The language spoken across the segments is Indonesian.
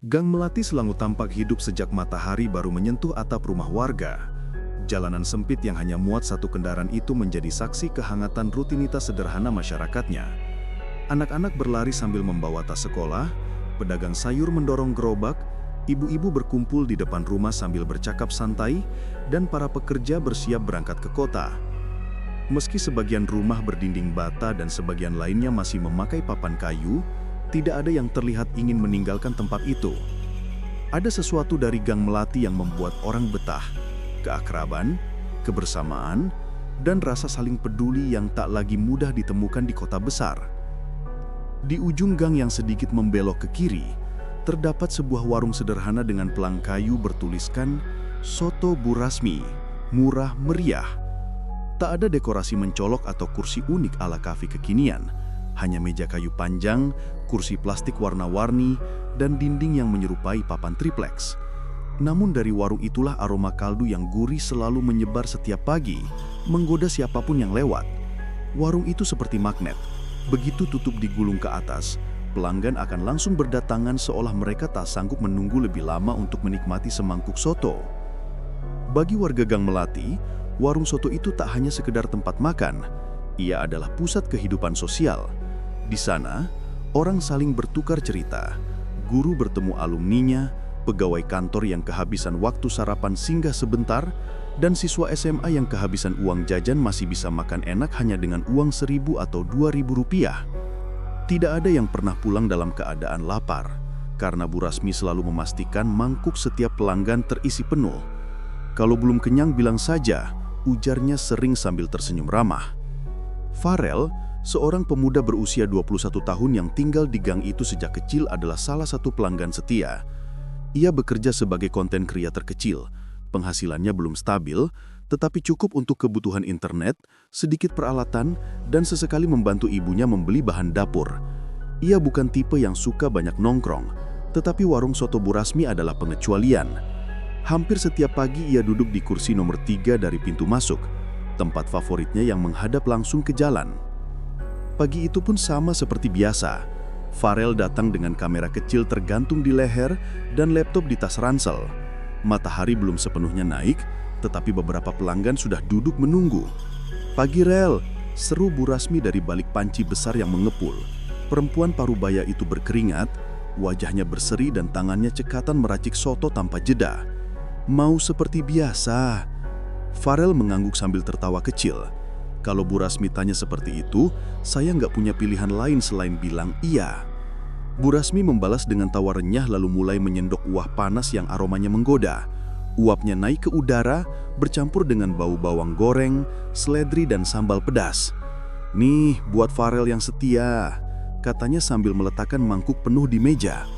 Gang Melati selalu tampak hidup sejak matahari baru menyentuh atap rumah warga. Jalanan sempit yang hanya muat satu kendaraan itu menjadi saksi kehangatan rutinitas sederhana masyarakatnya. Anak-anak berlari sambil membawa tas sekolah, pedagang sayur mendorong gerobak, ibu-ibu berkumpul di depan rumah sambil bercakap santai, dan para pekerja bersiap berangkat ke kota. Meski sebagian rumah berdinding bata dan sebagian lainnya masih memakai papan kayu, tidak ada yang terlihat ingin meninggalkan tempat itu. Ada sesuatu dari Gang Melati yang membuat orang betah, keakraban, kebersamaan, dan rasa saling peduli yang tak lagi mudah ditemukan di kota besar. Di ujung gang yang sedikit membelok ke kiri, terdapat sebuah warung sederhana dengan pelang kayu bertuliskan Soto Bu Rasmi, murah meriah. Tak ada dekorasi mencolok atau kursi unik ala kafe kekinian, hanya meja kayu panjang, kursi plastik warna-warni, dan dinding yang menyerupai papan triplex. Namun dari warung itulah aroma kaldu yang gurih selalu menyebar setiap pagi, menggoda siapapun yang lewat. Warung itu seperti magnet. Begitu tutup digulung ke atas, pelanggan akan langsung berdatangan seolah mereka tak sanggup menunggu lebih lama untuk menikmati semangkuk soto. Bagi warga Gang Melati, warung soto itu tak hanya sekedar tempat makan, ia adalah pusat kehidupan sosial. Di sana, orang saling bertukar cerita, guru bertemu alumninya, pegawai kantor yang kehabisan waktu sarapan singgah sebentar, dan siswa SMA yang kehabisan uang jajan masih bisa makan enak hanya dengan uang 1.000 atau 2.000 rupiah. Tidak ada yang pernah pulang dalam keadaan lapar, karena Bu Rasmi selalu memastikan mangkuk setiap pelanggan terisi penuh. Kalau belum kenyang bilang saja, ujarnya sering sambil tersenyum ramah. Farel, seorang pemuda berusia 21 tahun yang tinggal di gang itu sejak kecil adalah salah satu pelanggan setia. Ia bekerja sebagai konten kreator kecil. Penghasilannya belum stabil, tetapi cukup untuk kebutuhan internet, sedikit peralatan, dan sesekali membantu ibunya membeli bahan dapur. Ia bukan tipe yang suka banyak nongkrong, tetapi warung soto Bu Rasmi adalah pengecualian. Hampir setiap pagi ia duduk di kursi nomor 3 dari pintu masuk, tempat favoritnya yang menghadap langsung ke jalan. Pagi itu pun sama seperti biasa. Farel datang dengan kamera kecil tergantung di leher dan laptop di tas ransel. Matahari belum sepenuhnya naik, tetapi beberapa pelanggan sudah duduk menunggu. "Pagi Rel," seru Bu Rasmi dari balik panci besar yang mengepul. Perempuan parubaya itu berkeringat, wajahnya berseri dan tangannya cekatan meracik soto tanpa jeda. "Mau seperti biasa." Farel mengangguk sambil tertawa kecil. Kalau Bu Rasmi tanya seperti itu, saya nggak punya pilihan lain selain bilang iya. Bu Rasmi membalas dengan tawa renyah lalu mulai menyendok uap panas yang aromanya menggoda. Uapnya naik ke udara, bercampur dengan bau bawang goreng, seledri dan sambal pedas. "Nih, buat Farel yang setia," katanya sambil meletakkan mangkuk penuh di meja.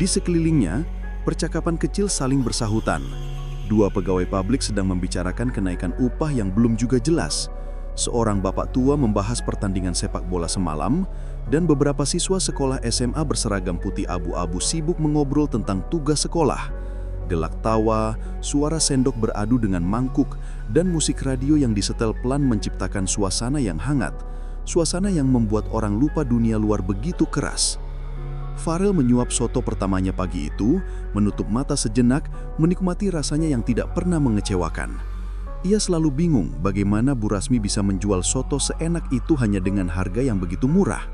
Di sekelilingnya, percakapan kecil saling bersahutan. Dua pegawai pabrik sedang membicarakan kenaikan upah yang belum juga jelas. Seorang bapak tua membahas pertandingan sepak bola semalam, dan beberapa siswa sekolah SMA berseragam putih abu-abu sibuk mengobrol tentang tugas sekolah. Gelak tawa, suara sendok beradu dengan mangkuk, dan musik radio yang disetel pelan menciptakan suasana yang hangat. Suasana yang membuat orang lupa dunia luar begitu keras. Farel menyuap soto pertamanya pagi itu, menutup mata sejenak, menikmati rasanya yang tidak pernah mengecewakan. Ia selalu bingung bagaimana Bu Rasmi bisa menjual soto seenak itu hanya dengan harga yang begitu murah.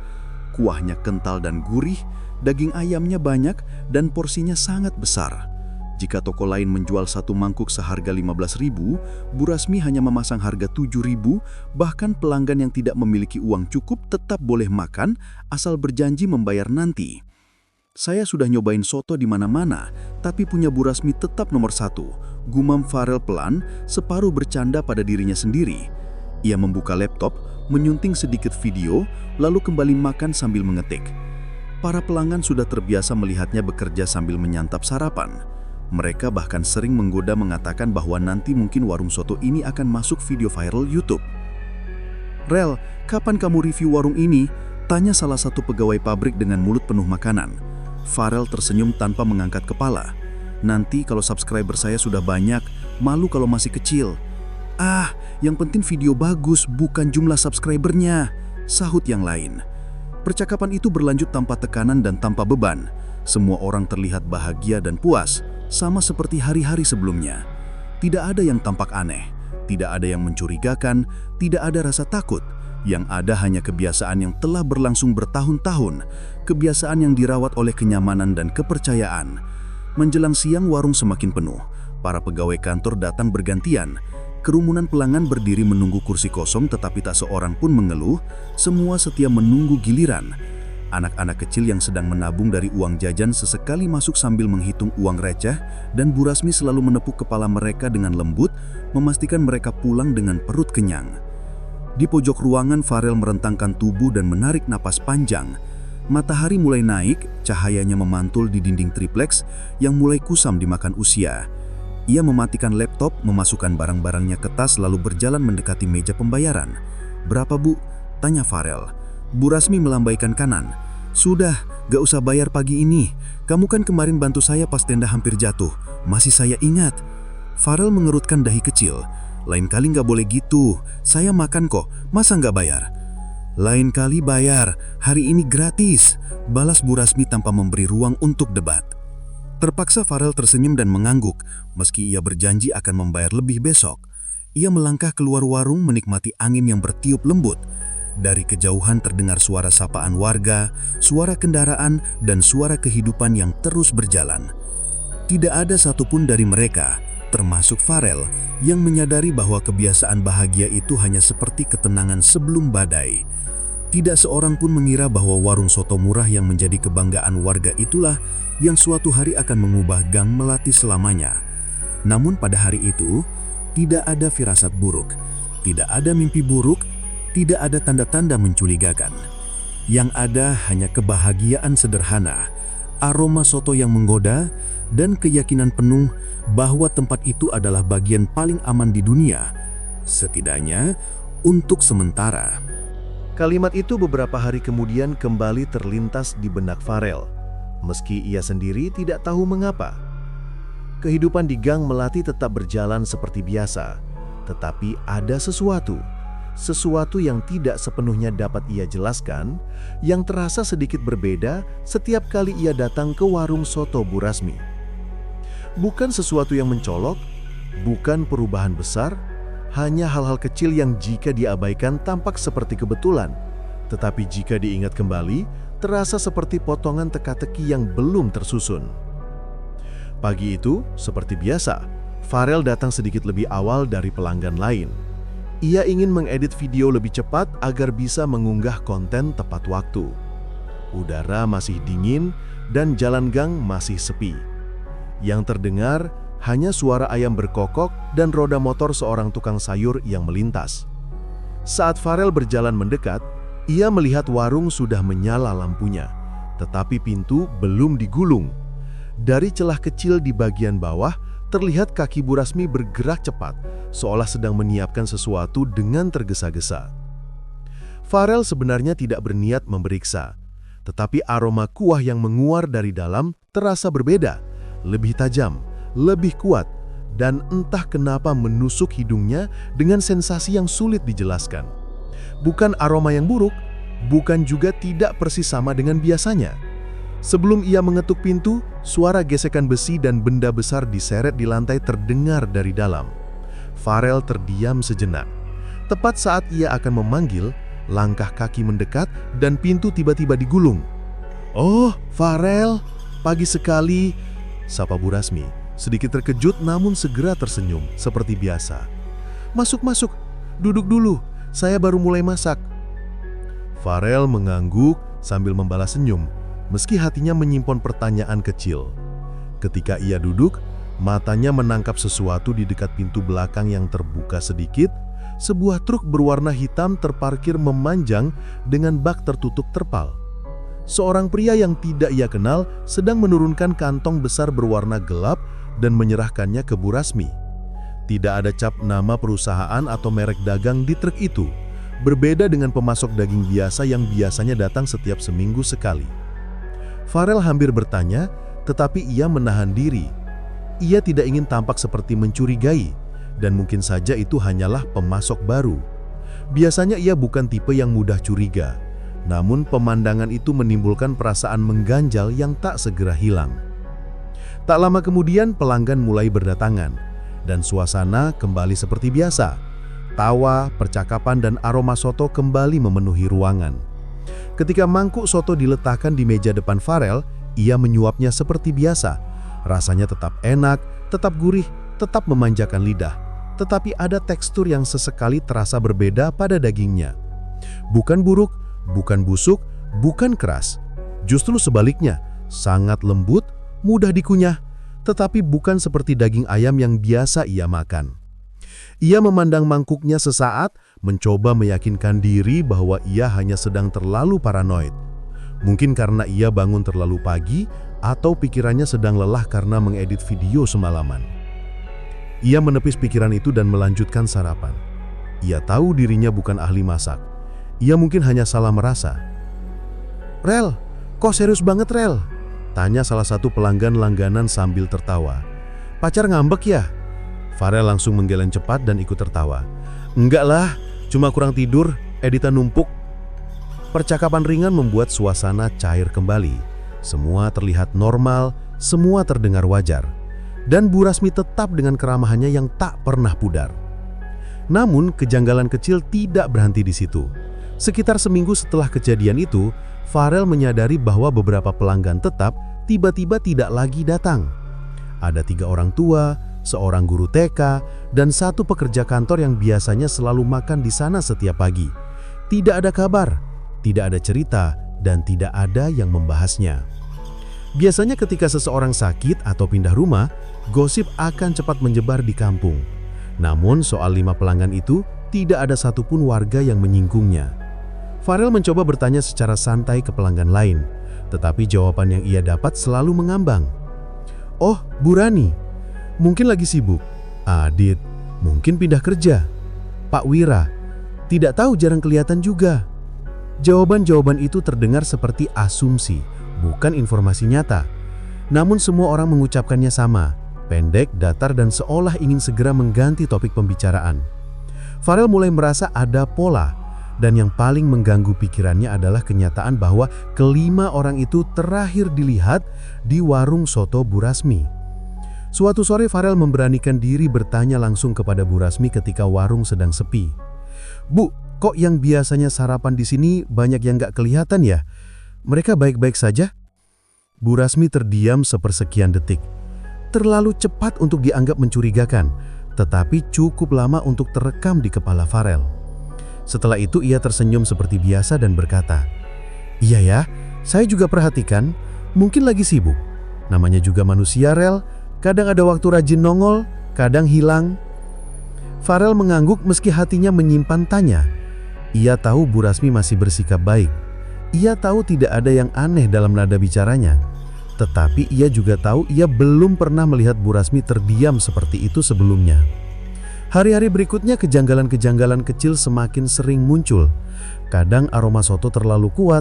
Kuahnya kental dan gurih, daging ayamnya banyak, dan porsinya sangat besar. Jika toko lain menjual satu mangkuk seharga 15.000, Bu Rasmi hanya memasang harga 7.000, bahkan pelanggan yang tidak memiliki uang cukup tetap boleh makan asal berjanji membayar nanti. "Saya sudah nyobain soto di mana-mana, tapi punya Bu Rasmi tetap nomor 1, gumam Farel pelan, separuh bercanda pada dirinya sendiri. Ia membuka laptop, menyunting sedikit video, lalu kembali makan sambil mengetik. Para pelanggan sudah terbiasa melihatnya bekerja sambil menyantap sarapan. Mereka bahkan sering menggoda mengatakan bahwa nanti mungkin warung soto ini akan masuk video viral YouTube. "Rel, kapan kamu review warung ini?" tanya salah satu pegawai pabrik dengan mulut penuh makanan. Farel tersenyum tanpa mengangkat kepala. "Nanti kalau subscriber saya sudah banyak, malu kalau masih kecil." "Ah, yang penting video bagus, bukan jumlah subscribernya," sahut yang lain. Percakapan itu berlanjut tanpa tekanan dan tanpa beban. Semua orang terlihat bahagia dan puas, sama seperti hari-hari sebelumnya. Tidak ada yang tampak aneh, tidak ada yang mencurigakan, tidak ada rasa takut. Yang ada hanya kebiasaan yang telah berlangsung bertahun-tahun, kebiasaan yang dirawat oleh kenyamanan dan kepercayaan. Menjelang siang warung semakin penuh, para pegawai kantor datang bergantian. Kerumunan pelanggan berdiri menunggu kursi kosong tetapi tak seorang pun mengeluh, semua setia menunggu giliran. Anak-anak kecil yang sedang menabung dari uang jajan sesekali masuk sambil menghitung uang receh dan Bu Rasmi selalu menepuk kepala mereka dengan lembut, memastikan mereka pulang dengan perut kenyang. Di pojok ruangan Farel merentangkan tubuh dan menarik napas panjang. Matahari mulai naik, cahayanya memantul di dinding triplex yang mulai kusam dimakan usia. Ia mematikan laptop, memasukkan barang-barangnya ke tas lalu berjalan mendekati meja pembayaran. "Berapa, Bu?" tanya Farel. Bu Rasmi melambaikan kanan. "Sudah, gak usah bayar pagi ini. Kamu kan kemarin bantu saya pas tenda hampir jatuh. Masih saya ingat." Farel mengerutkan dahi kecil. "Lain kali gak boleh gitu. Saya makan kok, masa gak bayar?" "Lain kali bayar, hari ini gratis," balas Bu Rasmi tanpa memberi ruang untuk debat. Terpaksa Farel tersenyum dan mengangguk, meski ia berjanji akan membayar lebih besok. Ia melangkah keluar warung menikmati angin yang bertiup lembut. Dari kejauhan terdengar suara sapaan warga, suara kendaraan, dan suara kehidupan yang terus berjalan. Tidak ada satupun dari mereka, termasuk Farel, yang menyadari bahwa kebiasaan bahagia itu hanya seperti ketenangan sebelum badai. Tidak seorang pun mengira bahwa warung soto murah yang menjadi kebanggaan warga itulah yang suatu hari akan mengubah Gang Melati selamanya. Namun pada hari itu, tidak ada firasat buruk, tidak ada mimpi buruk, tidak ada tanda-tanda mencurigakan. Yang ada hanya kebahagiaan sederhana, aroma soto yang menggoda, dan keyakinan penuh bahwa tempat itu adalah bagian paling aman di dunia, setidaknya untuk sementara. Kalimat itu beberapa hari kemudian kembali terlintas di benak Farel, meski ia sendiri tidak tahu mengapa. Kehidupan di Gang Melati tetap berjalan seperti biasa, tetapi ada sesuatu yang tidak sepenuhnya dapat ia jelaskan, yang terasa sedikit berbeda setiap kali ia datang ke warung soto Bu Rasmi. Bukan sesuatu yang mencolok, bukan perubahan besar, hanya hal-hal kecil yang jika diabaikan tampak seperti kebetulan, tetapi jika diingat kembali, terasa seperti potongan teka-teki yang belum tersusun. Pagi itu, seperti biasa, Farel datang sedikit lebih awal dari pelanggan lain. Ia ingin mengedit video lebih cepat agar bisa mengunggah konten tepat waktu. Udara masih dingin dan jalan gang masih sepi. Yang terdengar hanya suara ayam berkokok dan roda motor seorang tukang sayur yang melintas. Saat Farel berjalan mendekat, ia melihat warung sudah menyala lampunya, tetapi pintu belum digulung. Dari celah kecil di bagian bawah, terlihat kaki Bu Rasmi bergerak cepat, seolah sedang menyiapkan sesuatu dengan tergesa-gesa. Farel sebenarnya tidak berniat memeriksa, tetapi aroma kuah yang menguar dari dalam terasa berbeda, lebih tajam, lebih kuat, dan entah kenapa menusuk hidungnya dengan sensasi yang sulit dijelaskan. Bukan aroma yang buruk, bukan juga tidak persis sama dengan biasanya. Sebelum ia mengetuk pintu, suara gesekan besi dan benda besar diseret di lantai terdengar dari dalam. Farel terdiam sejenak. Tepat saat ia akan memanggil, langkah kaki mendekat dan pintu tiba-tiba digulung. "Oh, Farel, pagi sekali," sapa Bu Rasmi, sedikit terkejut namun segera tersenyum seperti biasa. "Masuk, masuk, duduk dulu, saya baru mulai masak." Farel mengangguk sambil membalas senyum, meski hatinya menyimpan pertanyaan kecil. Ketika ia duduk, matanya menangkap sesuatu di dekat pintu belakang yang terbuka sedikit. Sebuah truk berwarna hitam terparkir memanjang dengan bak tertutup terpal. Seorang pria yang tidak ia kenal sedang menurunkan kantong besar berwarna gelap dan menyerahkannya ke Bu Rasmi. Tidak ada cap nama perusahaan atau merek dagang di truk itu, berbeda dengan pemasok daging biasa yang biasanya datang setiap seminggu sekali. Farel hampir bertanya, tetapi ia menahan diri. Ia tidak ingin tampak seperti mencurigai, dan mungkin saja itu hanyalah pemasok baru. Biasanya ia bukan tipe yang mudah curiga. Namun pemandangan itu menimbulkan perasaan mengganjal yang tak segera hilang. Tak lama kemudian pelanggan mulai berdatangan, dan suasana kembali seperti biasa. Tawa, percakapan, dan aroma soto kembali memenuhi ruangan. Ketika mangkuk soto diletakkan di meja depan Farel, ia menyuapnya seperti biasa. Rasanya tetap enak, tetap gurih, tetap memanjakan lidah. Tetapi ada tekstur yang sesekali terasa berbeda pada dagingnya. Bukan buruk, bukan busuk, bukan keras. Justru sebaliknya, sangat lembut, mudah dikunyah, tetapi bukan seperti daging ayam yang biasa ia makan. Ia memandang mangkuknya sesaat, mencoba meyakinkan diri bahwa ia hanya sedang terlalu paranoid. Mungkin karena ia bangun terlalu pagi, atau pikirannya sedang lelah karena mengedit video semalaman. Ia menepis pikiran itu dan melanjutkan sarapan. Ia tahu dirinya bukan ahli masak. Ia mungkin hanya salah merasa. "Rel, kok serius banget, Rel?" tanya salah satu pelanggan langganan sambil tertawa. "Pacar ngambek ya?" Farel langsung menggeleng cepat dan ikut tertawa. "Enggak lah, cuma kurang tidur, editan numpuk." Percakapan ringan membuat suasana cair kembali. Semua terlihat normal, semua terdengar wajar. Dan Bu Rasmi tetap dengan keramahannya yang tak pernah pudar. Namun, kejanggalan kecil tidak berhenti di situ. Sekitar seminggu setelah kejadian itu, Farel menyadari bahwa beberapa pelanggan tetap tiba-tiba tidak lagi datang. Ada 3 orang tua, seorang guru TK, dan 1 pekerja kantor yang biasanya selalu makan di sana setiap pagi. Tidak ada kabar, tidak ada cerita, dan tidak ada yang membahasnya. Biasanya ketika seseorang sakit atau pindah rumah, gosip akan cepat menyebar di kampung. Namun soal 5 pelanggan itu, tidak ada satupun warga yang menyinggungnya. Farel mencoba bertanya secara santai ke pelanggan lain, tetapi jawaban yang ia dapat selalu mengambang. "Oh, Bu Rani, mungkin lagi sibuk. Adit, mungkin pindah kerja. Pak Wira, tidak tahu, jarang kelihatan juga." Jawaban-jawaban itu terdengar seperti asumsi, bukan informasi nyata. Namun semua orang mengucapkannya sama, pendek, datar, dan seolah ingin segera mengganti topik pembicaraan. Farel mulai merasa ada pola, dan yang paling mengganggu pikirannya adalah kenyataan bahwa kelima orang itu terakhir dilihat di warung soto Bu Rasmi. Suatu sore Farel memberanikan diri bertanya langsung kepada Bu Rasmi ketika warung sedang sepi. "Bu, kok yang biasanya sarapan di sini banyak yang gak kelihatan ya? Mereka baik-baik saja?" Bu Rasmi terdiam sepersekian detik. Terlalu cepat untuk dianggap mencurigakan, tetapi cukup lama untuk terekam di kepala Farel. Setelah itu ia tersenyum seperti biasa dan berkata, "Iya ya, saya juga perhatikan, mungkin lagi sibuk. Namanya juga manusia, Rel, kadang ada waktu rajin nongol, kadang hilang." Farel mengangguk meski hatinya menyimpan tanya. Ia tahu Bu Rasmi masih bersikap baik. Ia tahu tidak ada yang aneh dalam nada bicaranya. Tetapi ia juga tahu ia belum pernah melihat Bu Rasmi terdiam seperti itu sebelumnya. Hari-hari berikutnya kejanggalan-kejanggalan kecil semakin sering muncul. Kadang aroma soto terlalu kuat,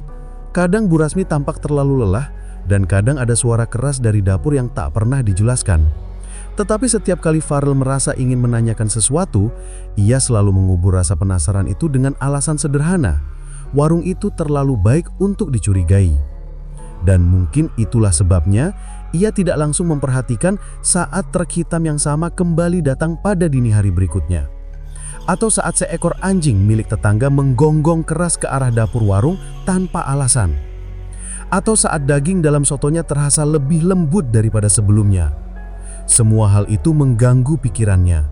kadang Bu Rasmi tampak terlalu lelah, dan kadang ada suara keras dari dapur yang tak pernah dijelaskan. Tetapi setiap kali Farel merasa ingin menanyakan sesuatu, ia selalu mengubur rasa penasaran itu dengan alasan sederhana. Warung itu terlalu baik untuk dicurigai. Dan mungkin itulah sebabnya ia tidak langsung memperhatikan saat truk hitam yang sama kembali datang pada dini hari berikutnya. Atau saat seekor anjing milik tetangga menggonggong keras ke arah dapur warung tanpa alasan. Atau saat daging dalam sotonya terasa lebih lembut daripada sebelumnya. Semua hal itu mengganggu pikirannya.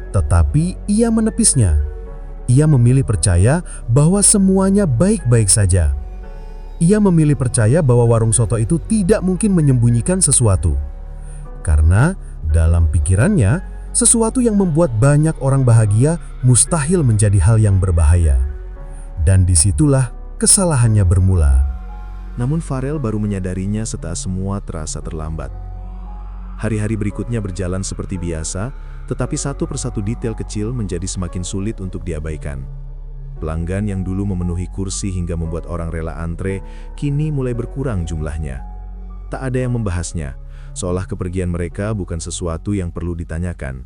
Tetapi ia menepisnya. Ia memilih percaya bahwa semuanya baik-baik saja. Ia memilih percaya bahwa warung soto itu tidak mungkin menyembunyikan sesuatu. Karena dalam pikirannya, sesuatu yang membuat banyak orang bahagia mustahil menjadi hal yang berbahaya. Dan disitulah kesalahannya bermula. Namun Farel baru menyadarinya setelah semua terasa terlambat. Hari-hari berikutnya berjalan seperti biasa, tetapi satu persatu detail kecil menjadi semakin sulit untuk diabaikan. Pelanggan yang dulu memenuhi kursi hingga membuat orang rela antre, kini mulai berkurang jumlahnya. Tak ada yang membahasnya, seolah kepergian mereka bukan sesuatu yang perlu ditanyakan.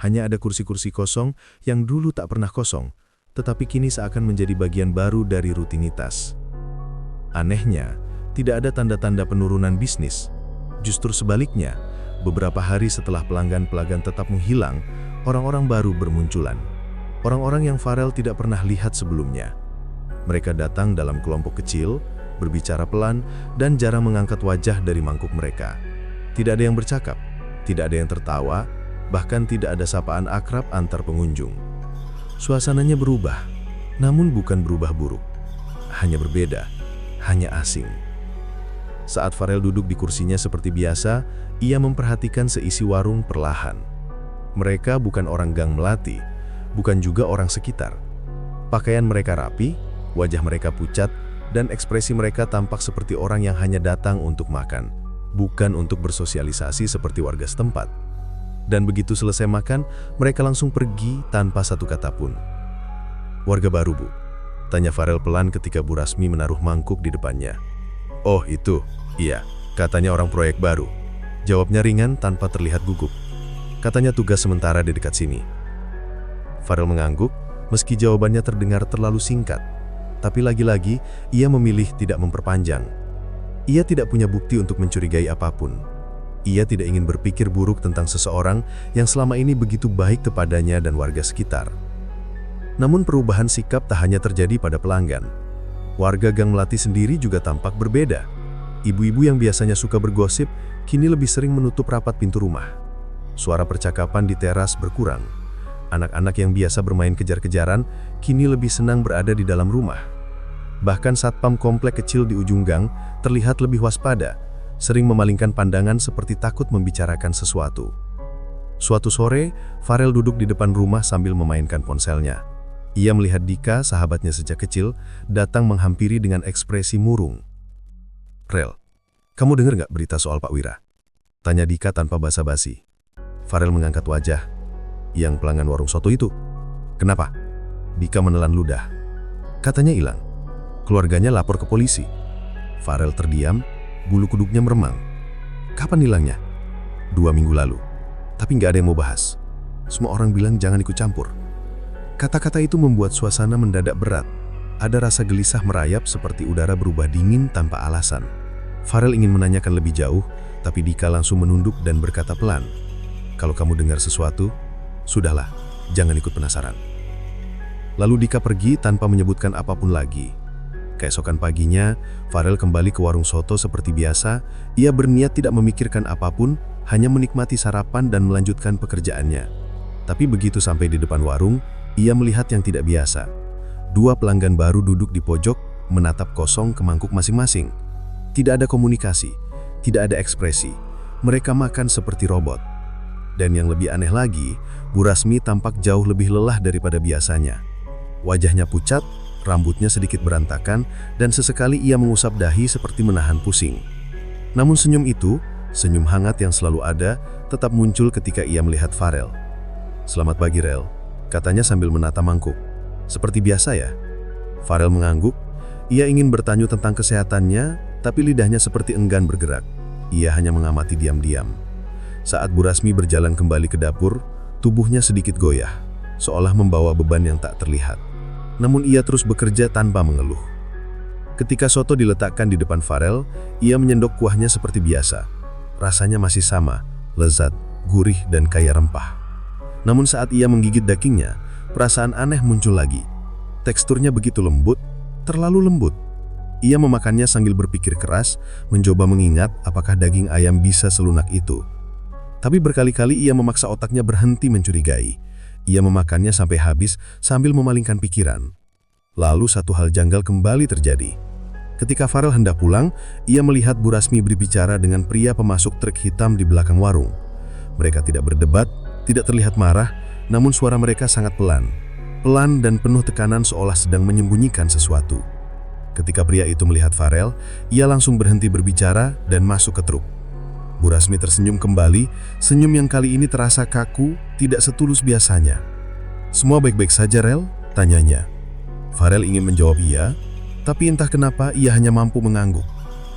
Hanya ada kursi-kursi kosong yang dulu tak pernah kosong, tetapi kini seakan menjadi bagian baru dari rutinitas. Anehnya, tidak ada tanda-tanda penurunan bisnis. Justru sebaliknya, beberapa hari setelah pelanggan-pelanggan tetap menghilang, orang-orang baru bermunculan. Orang-orang yang Farel tidak pernah lihat sebelumnya. Mereka datang dalam kelompok kecil, berbicara pelan, dan jarang mengangkat wajah dari mangkuk mereka. Tidak ada yang bercakap, tidak ada yang tertawa, bahkan tidak ada sapaan akrab antar pengunjung. Suasananya berubah, namun bukan berubah buruk. Hanya berbeda, hanya asing. Saat Farel duduk di kursinya seperti biasa, ia memperhatikan seisi warung perlahan. Mereka bukan orang Gang Melati, bukan juga orang sekitar. Pakaian mereka rapi, wajah mereka pucat, dan ekspresi mereka tampak seperti orang yang hanya datang untuk makan, bukan untuk bersosialisasi seperti warga setempat. Dan begitu selesai makan, mereka langsung pergi tanpa satu kata pun. "Warga baru, Bu?" tanya Farel pelan ketika Bu Rasmi menaruh mangkuk di depannya. "Oh itu, iya, katanya orang proyek baru," jawabnya ringan tanpa terlihat gugup. "Katanya tugas sementara di dekat sini." Farel mengangguk, meski jawabannya terdengar terlalu singkat. Tapi lagi-lagi, ia memilih tidak memperpanjang. Ia tidak punya bukti untuk mencurigai apapun. Ia tidak ingin berpikir buruk tentang seseorang yang selama ini begitu baik kepadanya dan warga sekitar. Namun perubahan sikap tak hanya terjadi pada pelanggan. Warga Gang Melati sendiri juga tampak berbeda. Ibu-ibu yang biasanya suka bergosip, kini lebih sering menutup rapat pintu rumah. Suara percakapan di teras berkurang. Anak-anak yang biasa bermain kejar-kejaran, kini lebih senang berada di dalam rumah. Bahkan satpam komplek kecil di ujung gang terlihat lebih waspada, sering memalingkan pandangan seperti takut membicarakan sesuatu. Suatu sore, Farel duduk di depan rumah sambil memainkan ponselnya. Ia melihat Dika, sahabatnya sejak kecil, datang menghampiri dengan ekspresi murung. "Rel, kamu dengar nggak berita soal Pak Wira?" tanya Dika tanpa basa-basi. Farel mengangkat wajah. "Yang pelanggan warung soto itu? Kenapa?" Dika menelan ludah. "Katanya hilang. Keluarganya lapor ke polisi." Farel terdiam, bulu kuduknya meremang. "Kapan hilangnya?" 2 minggu lalu. Tapi nggak ada yang mau bahas. Semua orang bilang jangan ikut campur. Kata-kata itu membuat suasana mendadak berat. Ada rasa gelisah merayap seperti udara berubah dingin tanpa alasan. Farel ingin menanyakan lebih jauh, tapi Dika langsung menunduk dan berkata pelan, "Kalau kamu dengar sesuatu, sudahlah, jangan ikut penasaran." Lalu Dika pergi tanpa menyebutkan apapun lagi. Keesokan paginya, Farel kembali ke warung soto seperti biasa. Ia berniat tidak memikirkan apapun, hanya menikmati sarapan dan melanjutkan pekerjaannya. Tapi begitu sampai di depan warung, ia melihat yang tidak biasa. 2 pelanggan baru duduk di pojok, menatap kosong ke mangkuk masing-masing. Tidak ada komunikasi, tidak ada ekspresi. Mereka makan seperti robot. Dan yang lebih aneh lagi, Bu Rasmi tampak jauh lebih lelah daripada biasanya. Wajahnya pucat, rambutnya sedikit berantakan, dan sesekali ia mengusap dahi seperti menahan pusing. Namun senyum itu, senyum hangat yang selalu ada, tetap muncul ketika ia melihat Farel. "Selamat pagi, Rel," katanya sambil menata mangkuk. "Seperti biasa ya?" Farel mengangguk. Ia ingin bertanya tentang kesehatannya, tapi lidahnya seperti enggan bergerak. Ia hanya mengamati diam-diam. Saat Bu Rasmi berjalan kembali ke dapur, tubuhnya sedikit goyah, seolah membawa beban yang tak terlihat. Namun ia terus bekerja tanpa mengeluh. Ketika soto diletakkan di depan Farel, ia menyendok kuahnya seperti biasa. Rasanya masih sama, lezat, gurih, dan kaya rempah. Namun saat ia menggigit dagingnya, perasaan aneh muncul lagi. Teksturnya begitu lembut, terlalu lembut. Ia memakannya sambil berpikir keras, mencoba mengingat apakah daging ayam bisa selunak itu. Tapi berkali-kali ia memaksa otaknya berhenti mencurigai. Ia memakannya sampai habis sambil memalingkan pikiran. Lalu satu hal janggal kembali terjadi. Ketika Farel hendak pulang, ia melihat Bu Rasmi berbicara dengan pria pemasok truk hitam di belakang warung. Mereka tidak berdebat, tidak terlihat marah, namun suara mereka sangat pelan. Pelan dan penuh tekanan seolah sedang menyembunyikan sesuatu. Ketika pria itu melihat Farel, ia langsung berhenti berbicara dan masuk ke truk. Bu Rasmi tersenyum kembali, senyum yang kali ini terasa kaku, tidak setulus biasanya. "Semua baik-baik saja, Rel?" tanyanya. Farel ingin menjawab iya, tapi entah kenapa ia hanya mampu mengangguk.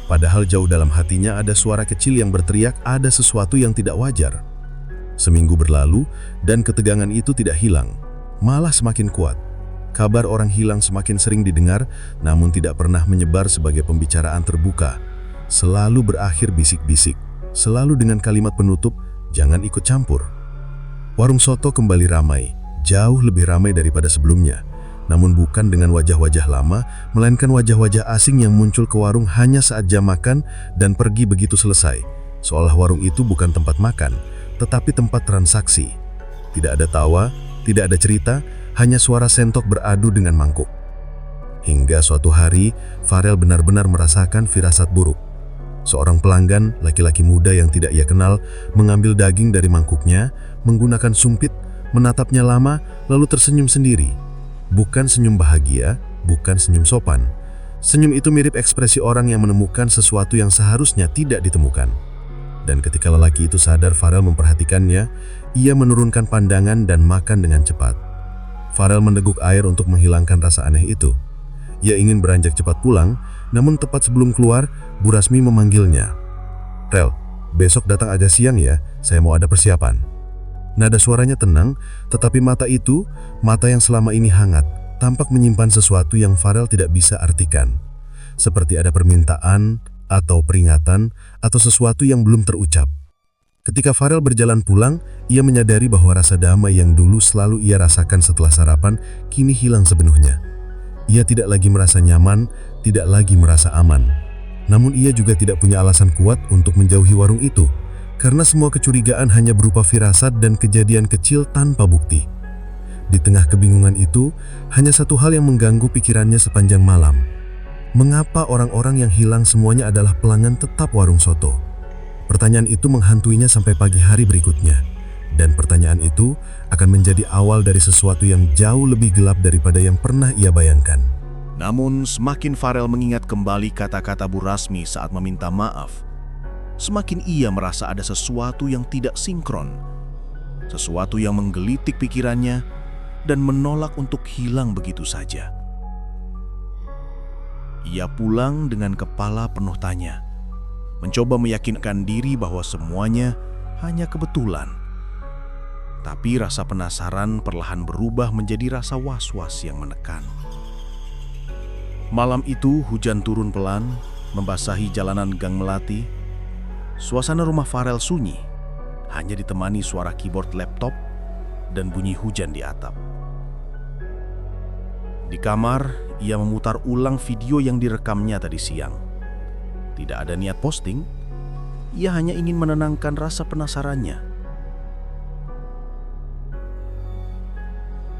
Padahal jauh dalam hatinya ada suara kecil yang berteriak ada sesuatu yang tidak wajar. Seminggu berlalu dan ketegangan itu tidak hilang, malah semakin kuat. Kabar orang hilang semakin sering didengar, namun tidak pernah menyebar sebagai pembicaraan terbuka. Selalu berakhir bisik-bisik, selalu dengan kalimat penutup, "Jangan ikut campur." Warung soto kembali ramai, jauh lebih ramai daripada sebelumnya. Namun bukan dengan wajah-wajah lama, melainkan wajah-wajah asing yang muncul ke warung hanya saat jam makan dan pergi begitu selesai. Seolah warung itu bukan tempat makan, tetapi tempat transaksi. Tidak ada tawa, tidak ada cerita, hanya suara sendok beradu dengan mangkuk. Hingga suatu hari, Farel benar-benar merasakan firasat buruk. Seorang pelanggan, laki-laki muda yang tidak ia kenal, mengambil daging dari mangkuknya, menggunakan sumpit, menatapnya lama, lalu tersenyum sendiri. Bukan senyum bahagia, bukan senyum sopan. Senyum itu mirip ekspresi orang yang menemukan sesuatu yang seharusnya tidak ditemukan. Dan ketika lelaki itu sadar Farel memperhatikannya, ia menurunkan pandangan dan makan dengan cepat. Farel meneguk air untuk menghilangkan rasa aneh itu. Ia ingin beranjak cepat pulang, namun tepat sebelum keluar, Bu Rasmi memanggilnya. "Rel, besok datang agak siang ya, saya mau ada persiapan." Nada suaranya tenang, tetapi mata itu, mata yang selama ini hangat, tampak menyimpan sesuatu yang Farel tidak bisa artikan. Seperti ada permintaan, atau peringatan, atau sesuatu yang belum terucap. Ketika Farel berjalan pulang, ia menyadari bahwa rasa damai yang dulu selalu ia rasakan setelah sarapan, kini hilang sepenuhnya. Ia tidak lagi merasa nyaman, tidak lagi merasa aman. Namun ia juga tidak punya alasan kuat untuk menjauhi warung itu, karena semua kecurigaan hanya berupa firasat dan kejadian kecil tanpa bukti. Di tengah kebingungan itu, hanya satu hal yang mengganggu pikirannya sepanjang malam. Mengapa orang-orang yang hilang semuanya adalah pelanggan tetap warung soto? Pertanyaan itu menghantuinya sampai pagi hari berikutnya. Dan pertanyaan itu akan menjadi awal dari sesuatu yang jauh lebih gelap daripada yang pernah ia bayangkan. Namun semakin Farel mengingat kembali kata-kata Bu Rasmi saat meminta maaf, semakin ia merasa ada sesuatu yang tidak sinkron. Sesuatu yang menggelitik pikirannya dan menolak untuk hilang begitu saja. Ia pulang dengan kepala penuh tanya, mencoba meyakinkan diri bahwa semuanya hanya kebetulan. Tapi rasa penasaran perlahan berubah menjadi rasa was-was yang menekan. Malam itu hujan turun pelan, membasahi jalanan Gang Melati. Suasana rumah Farel sunyi, hanya ditemani suara keyboard laptop dan bunyi hujan di atap. Di kamar, ia memutar ulang video yang direkamnya tadi siang. Tidak ada niat posting, ia hanya ingin menenangkan rasa penasarannya.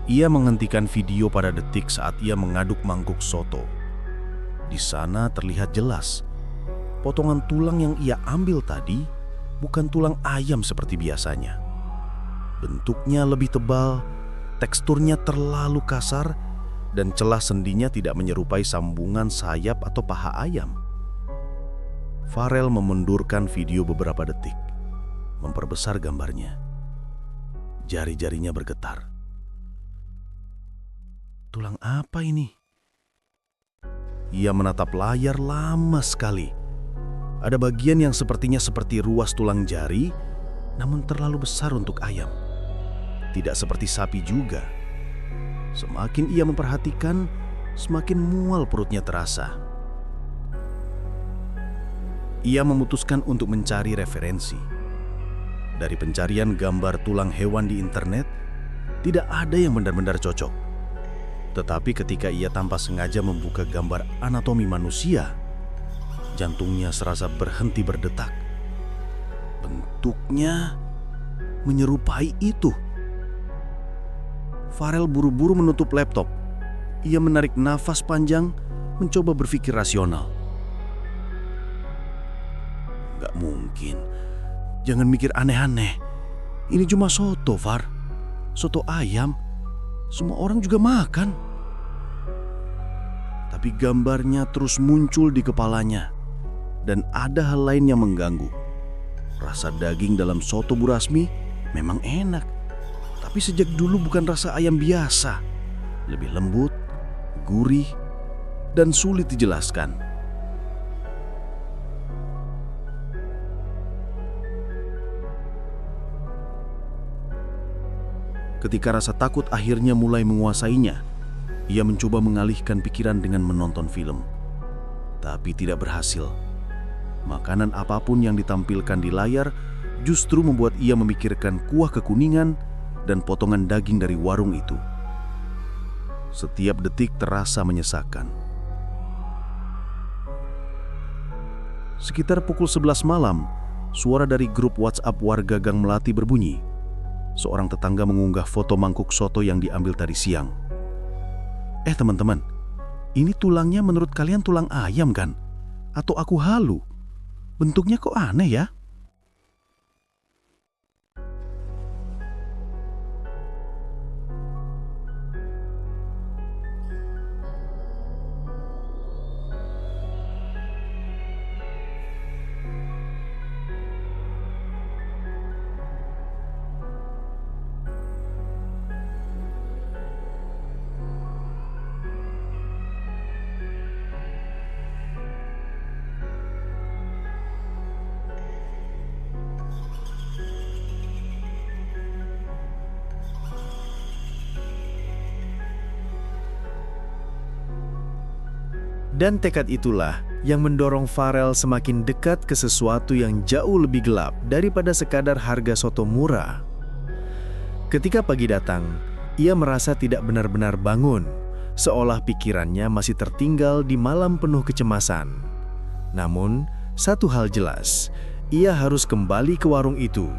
Ia menghentikan video pada detik saat ia mengaduk mangkuk soto. Di sana terlihat jelas, potongan tulang yang ia ambil tadi bukan tulang ayam seperti biasanya. Bentuknya lebih tebal, teksturnya terlalu kasar, dan celah sendinya tidak menyerupai sambungan sayap atau paha ayam. Farel memundurkan video beberapa detik, memperbesar gambarnya. Jari-jarinya bergetar. Tulang apa ini? Ia menatap layar lama sekali. Ada bagian yang sepertinya seperti ruas tulang jari, namun terlalu besar untuk ayam. Tidak seperti sapi juga. Semakin ia memperhatikan, semakin mual perutnya terasa. Ia memutuskan untuk mencari referensi. Dari pencarian gambar tulang hewan di internet, tidak ada yang benar-benar cocok. Tetapi ketika ia tanpa sengaja membuka gambar anatomi manusia, jantungnya serasa berhenti berdetak. Bentuknya menyerupai itu. Farel buru-buru menutup laptop. Ia menarik nafas panjang, mencoba berpikir rasional. Gak mungkin. Jangan mikir aneh-aneh. Ini cuma soto, Far. Soto ayam. Semua orang juga makan. Tapi gambarnya terus muncul di kepalanya. Dan ada hal lain yang mengganggu. Rasa daging dalam soto Bu Rasmi memang enak. Tapi sejak dulu bukan rasa ayam biasa. Lebih lembut, gurih, dan sulit dijelaskan. Ketika rasa takut akhirnya mulai menguasainya, Ia mencoba mengalihkan pikiran dengan menonton film, tapi tidak berhasil. Makanan apapun yang ditampilkan di layar justru membuat ia memikirkan kuah kekuningan dan potongan daging dari warung itu. Setiap detik terasa menyesakan. Sekitar pukul 11 malam, suara dari grup WhatsApp warga Gang Melati berbunyi. Seorang tetangga mengunggah foto mangkuk soto yang diambil tadi siang. Teman-teman, ini tulangnya menurut kalian tulang ayam kan? Atau aku halu? Bentuknya kok aneh ya? Dan tekad itulah yang mendorong Farel semakin dekat ke sesuatu yang jauh lebih gelap daripada sekadar harga soto murah. Ketika pagi datang, ia merasa tidak benar-benar bangun, seolah pikirannya masih tertinggal di malam penuh kecemasan. Namun, satu hal jelas, ia harus kembali ke warung itu.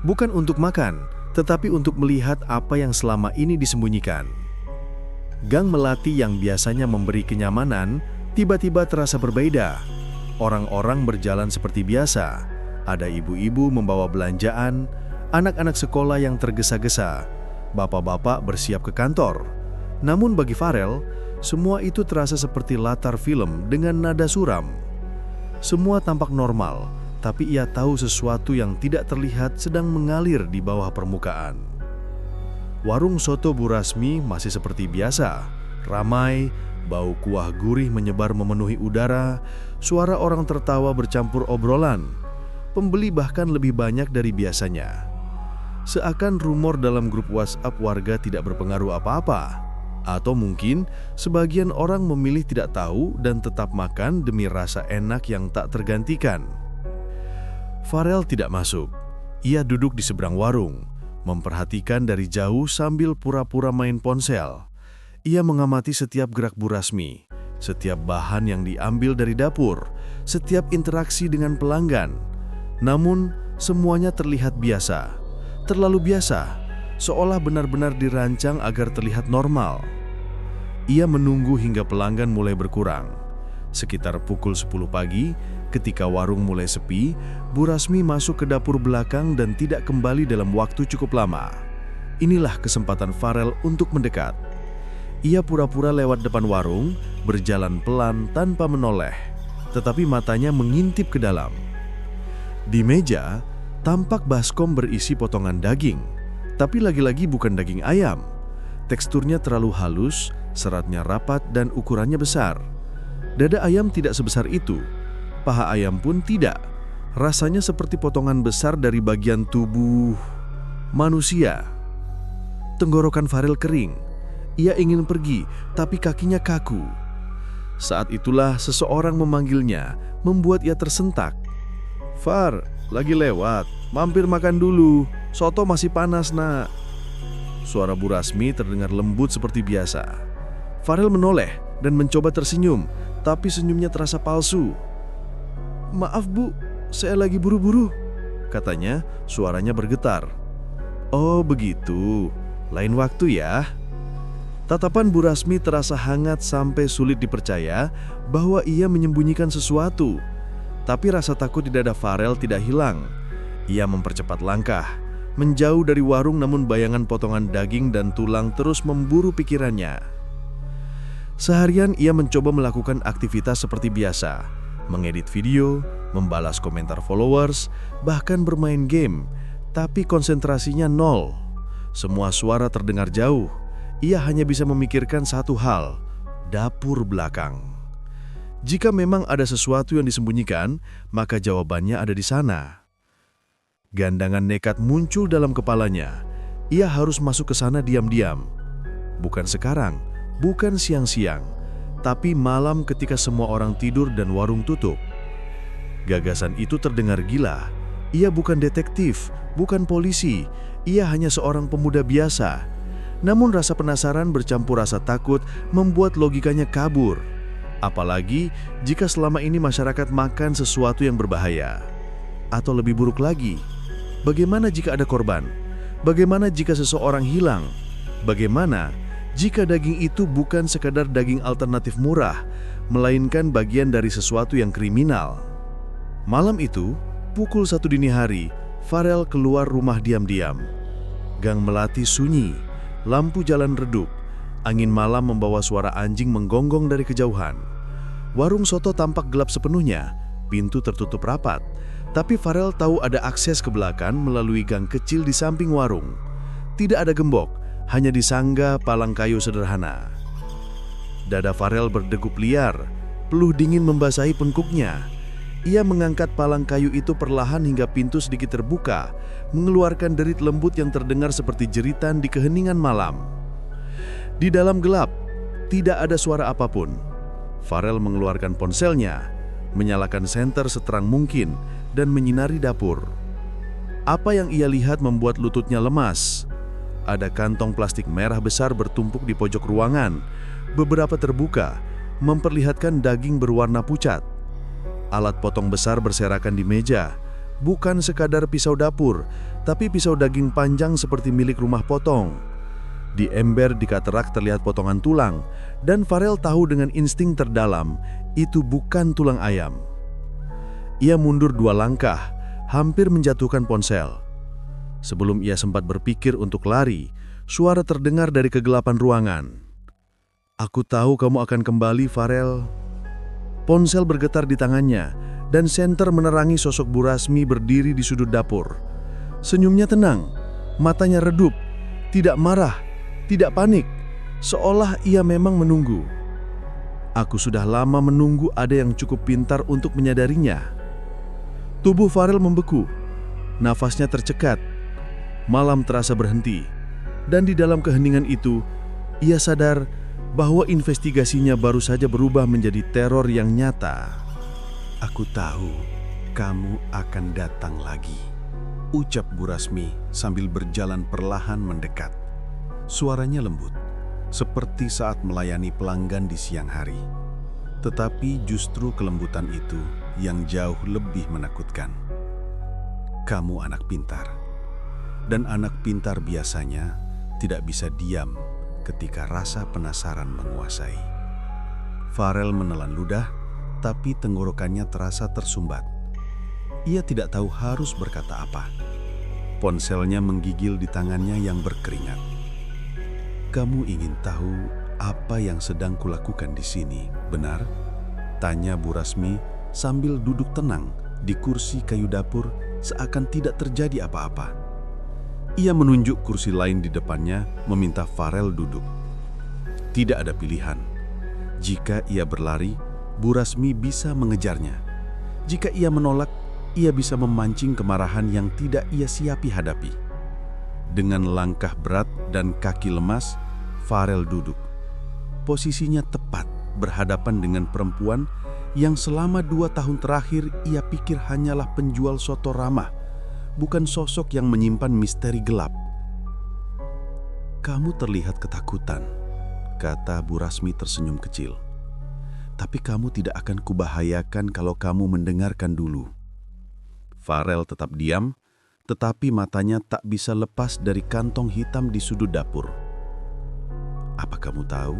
Bukan untuk makan, tetapi untuk melihat apa yang selama ini disembunyikan. Gang Melati yang biasanya memberi kenyamanan, tiba-tiba terasa berbeda. Orang-orang berjalan seperti biasa. Ada ibu-ibu membawa belanjaan, anak-anak sekolah yang tergesa-gesa, bapak-bapak bersiap ke kantor. Namun bagi Farel, semua itu terasa seperti latar film dengan nada suram. Semua tampak normal, tapi ia tahu sesuatu yang tidak terlihat sedang mengalir di bawah permukaan. Warung soto Bu Rasmi masih seperti biasa, ramai, bau kuah gurih menyebar memenuhi udara, suara orang tertawa bercampur obrolan. Pembeli bahkan lebih banyak dari biasanya. Seakan rumor dalam grup WhatsApp warga tidak berpengaruh apa-apa. Atau mungkin sebagian orang memilih tidak tahu dan tetap makan demi rasa enak yang tak tergantikan. Farel tidak masuk. Ia duduk di seberang warung, memperhatikan dari jauh sambil pura-pura main ponsel. Ia mengamati setiap gerak Bu Rasmi, setiap bahan yang diambil dari dapur, setiap interaksi dengan pelanggan. Namun, semuanya terlihat biasa, terlalu biasa, seolah benar-benar dirancang agar terlihat normal. Ia menunggu hingga pelanggan mulai berkurang. Sekitar pukul 10 pagi, ketika warung mulai sepi, Bu Rasmi masuk ke dapur belakang dan tidak kembali dalam waktu cukup lama. Inilah kesempatan Farel untuk mendekat. Ia pura-pura lewat depan warung, berjalan pelan tanpa menoleh, tetapi matanya mengintip ke dalam. Di meja, tampak baskom berisi potongan daging, tapi lagi-lagi bukan daging ayam. Teksturnya terlalu halus, seratnya rapat dan ukurannya besar. Dada ayam tidak sebesar itu, paha ayam pun tidak. Rasanya seperti potongan besar dari bagian tubuh manusia. Tenggorokan Farel kering. Ia ingin pergi, tapi kakinya kaku. Saat itulah seseorang memanggilnya, membuat ia tersentak. "Far, lagi lewat, mampir makan dulu, soto masih panas nak." Suara Bu Rasmi terdengar lembut seperti biasa. Farel menoleh dan mencoba tersenyum, tapi senyumnya terasa palsu. "Maaf Bu, saya lagi buru-buru," katanya, suaranya bergetar. "Oh begitu, lain waktu ya." Tatapan Bu Rasmi terasa hangat sampai sulit dipercaya bahwa ia menyembunyikan sesuatu. Tapi rasa takut di dada Farel tidak hilang. Ia mempercepat langkah, menjauh dari warung, namun bayangan potongan daging dan tulang terus memburu pikirannya. Seharian ia mencoba melakukan aktivitas seperti biasa, mengedit video, membalas komentar followers, bahkan bermain game, tapi konsentrasinya nol. Semua suara terdengar jauh. Ia hanya bisa memikirkan satu hal, dapur belakang. Jika memang ada sesuatu yang disembunyikan, maka jawabannya ada di sana. Gandangan nekat muncul dalam kepalanya. Ia harus masuk ke sana diam-diam. Bukan sekarang, Bukan siang-siang, tapi malam ketika semua orang tidur dan warung tutup. Gagasan itu terdengar gila. Ia bukan detektif, bukan polisi. Ia hanya seorang pemuda biasa. Namun rasa penasaran bercampur rasa takut membuat logikanya kabur. Apalagi jika selama ini masyarakat makan sesuatu yang berbahaya. Atau lebih buruk lagi, bagaimana jika ada korban? Bagaimana jika seseorang hilang? Bagaimana jika daging itu bukan sekadar daging alternatif murah, melainkan bagian dari sesuatu yang kriminal? Malam itu, pukul 1 dini hari, Farel keluar rumah diam-diam. Gang Melati sunyi, lampu jalan redup, angin malam membawa suara anjing menggonggong dari kejauhan. Warung soto tampak gelap sepenuhnya, pintu tertutup rapat, tapi Farel tahu ada akses ke belakang melalui gang kecil di samping warung. Tidak ada gembok, hanya disangga palang kayu sederhana. Dada Farel berdegup liar, peluh dingin membasahi pungkuknya. Ia mengangkat palang kayu itu perlahan hingga pintu sedikit terbuka, mengeluarkan derit lembut yang terdengar seperti jeritan di keheningan malam. Di dalam gelap, tidak ada suara apapun. Farel mengeluarkan ponselnya, menyalakan senter seterang mungkin, dan menyinari dapur. Apa yang ia lihat membuat lututnya lemas. Ada kantong plastik merah besar bertumpuk di pojok ruangan, beberapa terbuka, memperlihatkan daging berwarna pucat. Alat potong besar berserakan di meja, bukan sekadar pisau dapur, tapi pisau daging panjang seperti milik rumah potong. Di ember di katerak terlihat potongan tulang, dan Farel tahu dengan insting terdalam, itu bukan tulang ayam. Ia mundur 2 langkah, hampir menjatuhkan ponsel. Sebelum ia sempat berpikir untuk lari, suara terdengar dari kegelapan ruangan. "Aku tahu kamu akan kembali, Farel." Ponsel bergetar di tangannya, dan senter menerangi sosok Bu Rasmi berdiri di sudut dapur. Senyumnya tenang, matanya redup, tidak marah, tidak panik, seolah ia memang menunggu. "Aku sudah lama menunggu ada yang cukup pintar untuk menyadarinya." Tubuh Farel membeku, nafasnya tercekat. Malam terasa berhenti, dan di dalam keheningan itu, ia sadar bahwa investigasinya baru saja berubah menjadi teror yang nyata. "Aku tahu kamu akan datang lagi," ucap Bu Rasmi sambil berjalan perlahan mendekat. Suaranya lembut, seperti saat melayani pelanggan di siang hari. Tetapi justru kelembutan itu yang jauh lebih menakutkan. "Kamu anak pintar, dan anak pintar biasanya tidak bisa diam ketika rasa penasaran menguasai." Farel menelan ludah, tapi tenggorokannya terasa tersumbat. Ia tidak tahu harus berkata apa. Ponselnya menggigil di tangannya yang berkeringat. "Kamu ingin tahu apa yang sedang kulakukan di sini, benar?" tanya Bu Rasmi sambil duduk tenang di kursi kayu dapur seakan tidak terjadi apa-apa. Ia menunjuk kursi lain di depannya, meminta Farel duduk. Tidak ada pilihan. Jika ia berlari, Bu Rasmi bisa mengejarnya. Jika ia menolak, ia bisa memancing kemarahan yang tidak ia siapi hadapi. Dengan langkah berat dan kaki lemas, Farel duduk. Posisinya tepat berhadapan dengan perempuan yang selama 2 tahun terakhir ia pikir hanyalah penjual soto ramah, bukan sosok yang menyimpan misteri gelap. "Kamu terlihat ketakutan," kata Bu Rasmi tersenyum kecil. "Tapi kamu tidak akan kubahayakan kalau kamu mendengarkan dulu." Farel tetap diam, tetapi matanya tak bisa lepas dari kantong hitam di sudut dapur. "Apa kamu tahu?"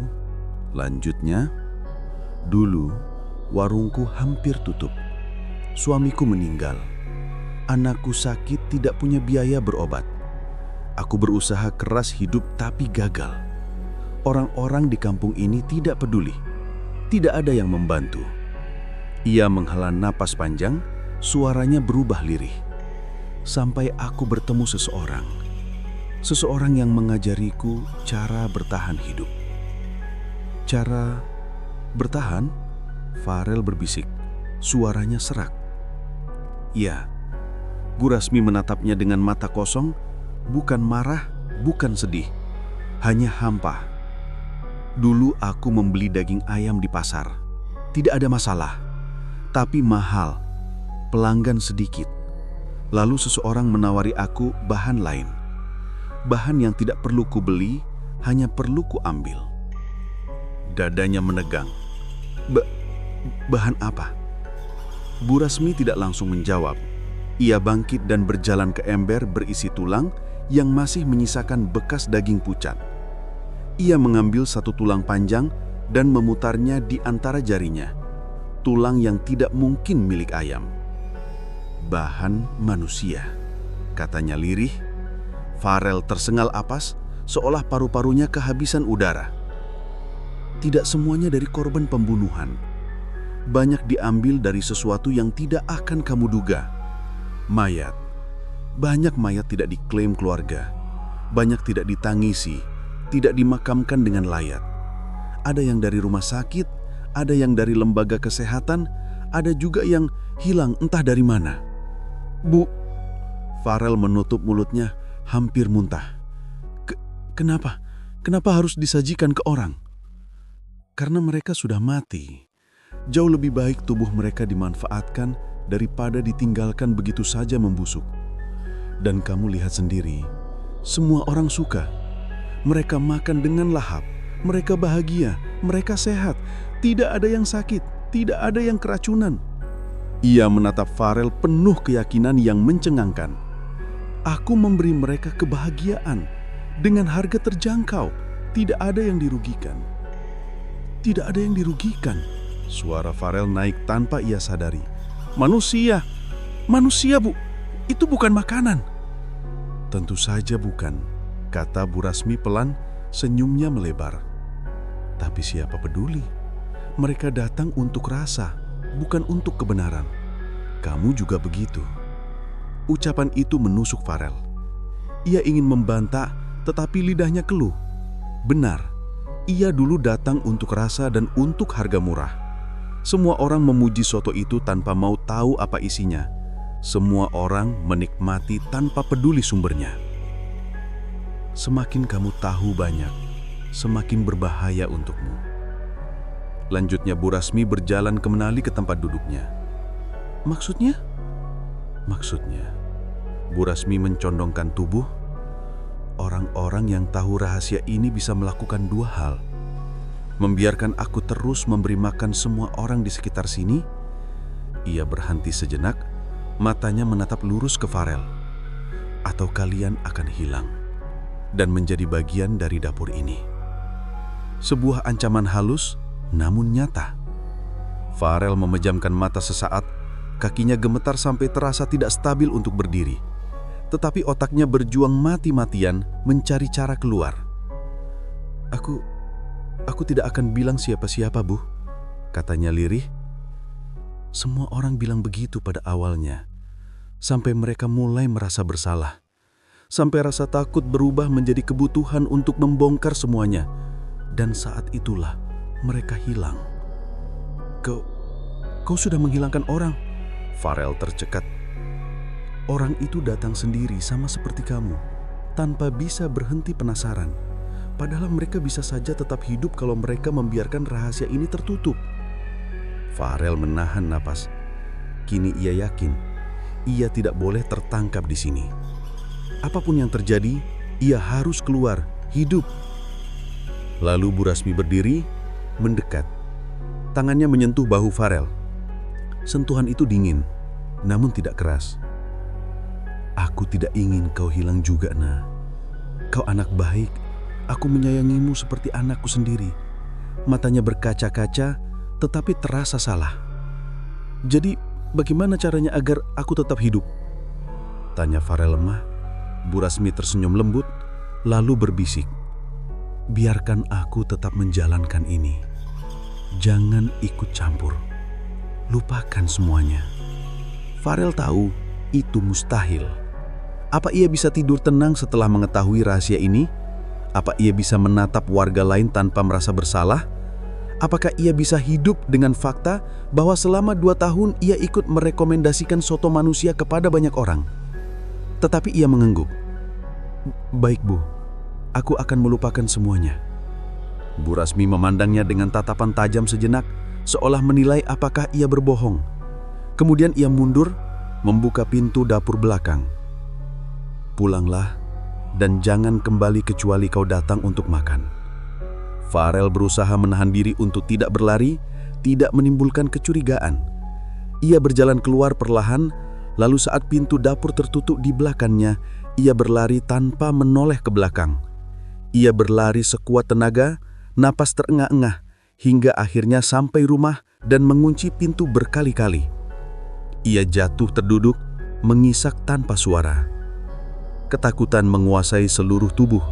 lanjutnya. "Dulu, warungku hampir tutup. Suamiku meninggal. Anakku sakit, tidak punya biaya berobat. Aku berusaha keras hidup tapi gagal. Orang-orang di kampung ini tidak peduli. Tidak ada yang membantu." Ia menghela napas panjang, suaranya berubah lirih. "Sampai aku bertemu seseorang. Seseorang yang mengajariku cara bertahan hidup." "Cara bertahan?" Farel berbisik, suaranya serak. "Ya." Bu Rasmi menatapnya dengan mata kosong, bukan marah, bukan sedih, hanya hampa. Dulu aku membeli daging ayam di pasar. Tidak ada masalah, tapi mahal, pelanggan sedikit. Lalu seseorang menawari aku bahan lain. Bahan yang tidak perlu kubeli, hanya perlu kuambil. Dadanya menegang. Bahan apa? Bu Rasmi tidak langsung menjawab. Ia bangkit dan berjalan ke ember berisi tulang yang masih menyisakan bekas daging pucat. Ia mengambil satu tulang panjang dan memutarnya di antara jarinya. Tulang yang tidak mungkin milik ayam. Bahan manusia, katanya lirih. Farel tersengal apas, seolah paru-parunya kehabisan udara. Tidak semuanya dari korban pembunuhan. Banyak diambil dari sesuatu yang tidak akan kamu duga. Mayat. Banyak mayat tidak diklaim keluarga. Banyak tidak ditangisi, tidak dimakamkan dengan layak. Ada yang dari rumah sakit, ada yang dari lembaga kesehatan, ada juga yang hilang entah dari mana. Bu, Farel menutup mulutnya, hampir muntah. Kenapa? Kenapa harus disajikan ke orang? Karena mereka sudah mati. Jauh lebih baik tubuh mereka dimanfaatkan daripada ditinggalkan begitu saja membusuk. Dan kamu lihat sendiri, semua orang suka. Mereka makan dengan lahap, mereka bahagia, mereka sehat. Tidak ada yang sakit, tidak ada yang keracunan. Ia menatap Farel penuh keyakinan yang mencengangkan. Aku memberi mereka kebahagiaan dengan harga terjangkau. Tidak ada yang dirugikan. Tidak ada yang dirugikan. Suara Farel naik tanpa ia sadari. Manusia, Bu, itu bukan makanan. Tentu saja bukan, kata Bu Rasmi pelan, senyumnya melebar. Tapi siapa peduli? Mereka datang untuk rasa, bukan untuk kebenaran. Kamu juga begitu. Ucapan itu menusuk Farel. Ia ingin membantah, tetapi lidahnya keluh. Benar, ia dulu datang untuk rasa dan untuk harga murah. Semua orang memuji soto itu tanpa mau tahu apa isinya. Semua orang menikmati tanpa peduli sumbernya. Semakin kamu tahu banyak, semakin berbahaya untukmu. Lanjutnya Bu Rasmi berjalan kembali ke tempat duduknya. Maksudnya? Maksudnya, Bu Rasmi mencondongkan tubuh. Orang-orang yang tahu rahasia ini bisa melakukan dua hal. Membiarkan aku terus memberi makan semua orang di sekitar sini. Ia berhenti sejenak, matanya menatap lurus ke Farel. Atau kalian akan hilang dan menjadi bagian dari dapur ini. Sebuah ancaman halus, namun nyata. Farel memejamkan mata sesaat, kakinya gemetar sampai terasa tidak stabil untuk berdiri. Tetapi otaknya berjuang mati-matian mencari cara keluar. Aku tidak akan bilang siapa-siapa, Bu, katanya lirih. Semua orang bilang begitu pada awalnya, sampai mereka mulai merasa bersalah. Sampai rasa takut berubah menjadi kebutuhan untuk membongkar semuanya. Dan saat itulah mereka hilang. Kau sudah menghilangkan orang. Farel tercekat. Orang itu datang sendiri sama seperti kamu, tanpa bisa berhenti penasaran. Padahal mereka bisa saja tetap hidup kalau mereka membiarkan rahasia ini tertutup. Farel menahan napas. Kini ia yakin, ia tidak boleh tertangkap di sini. Apapun yang terjadi, ia harus keluar, hidup. Lalu Bu Rasmi berdiri, mendekat. Tangannya menyentuh bahu Farel. Sentuhan itu dingin, namun tidak keras. Aku tidak ingin kau hilang juga, Nah. Kau anak baik, aku menyayangimu seperti anakku sendiri. Matanya berkaca-kaca, tetapi terasa salah. Jadi, bagaimana caranya agar aku tetap hidup? Tanya Farel lemah. Bu Rasmi tersenyum lembut, lalu berbisik. Biarkan aku tetap menjalankan ini. Jangan ikut campur. Lupakan semuanya. Farel tahu itu mustahil. Apa ia bisa tidur tenang setelah mengetahui rahasia ini? Apa ia bisa menatap warga lain tanpa merasa bersalah? Apakah ia bisa hidup dengan fakta bahwa selama 2 tahun ia ikut merekomendasikan soto manusia kepada banyak orang? Tetapi ia mengangguk. Baik, Bu, aku akan melupakan semuanya. Bu Rasmi memandangnya dengan tatapan tajam sejenak, seolah menilai apakah ia berbohong. Kemudian ia mundur, membuka pintu dapur belakang. "Pulanglah, dan jangan kembali kecuali kau datang untuk makan." Farel berusaha menahan diri untuk tidak berlari, tidak menimbulkan kecurigaan. Ia berjalan keluar perlahan, lalu saat pintu dapur tertutup di belakangnya, ia berlari tanpa menoleh ke belakang. Ia berlari sekuat tenaga, napas terengah-engah, hingga akhirnya sampai rumah dan mengunci pintu berkali-kali. Ia jatuh terduduk, mengisak tanpa suara. Ketakutan menguasai seluruh tubuh.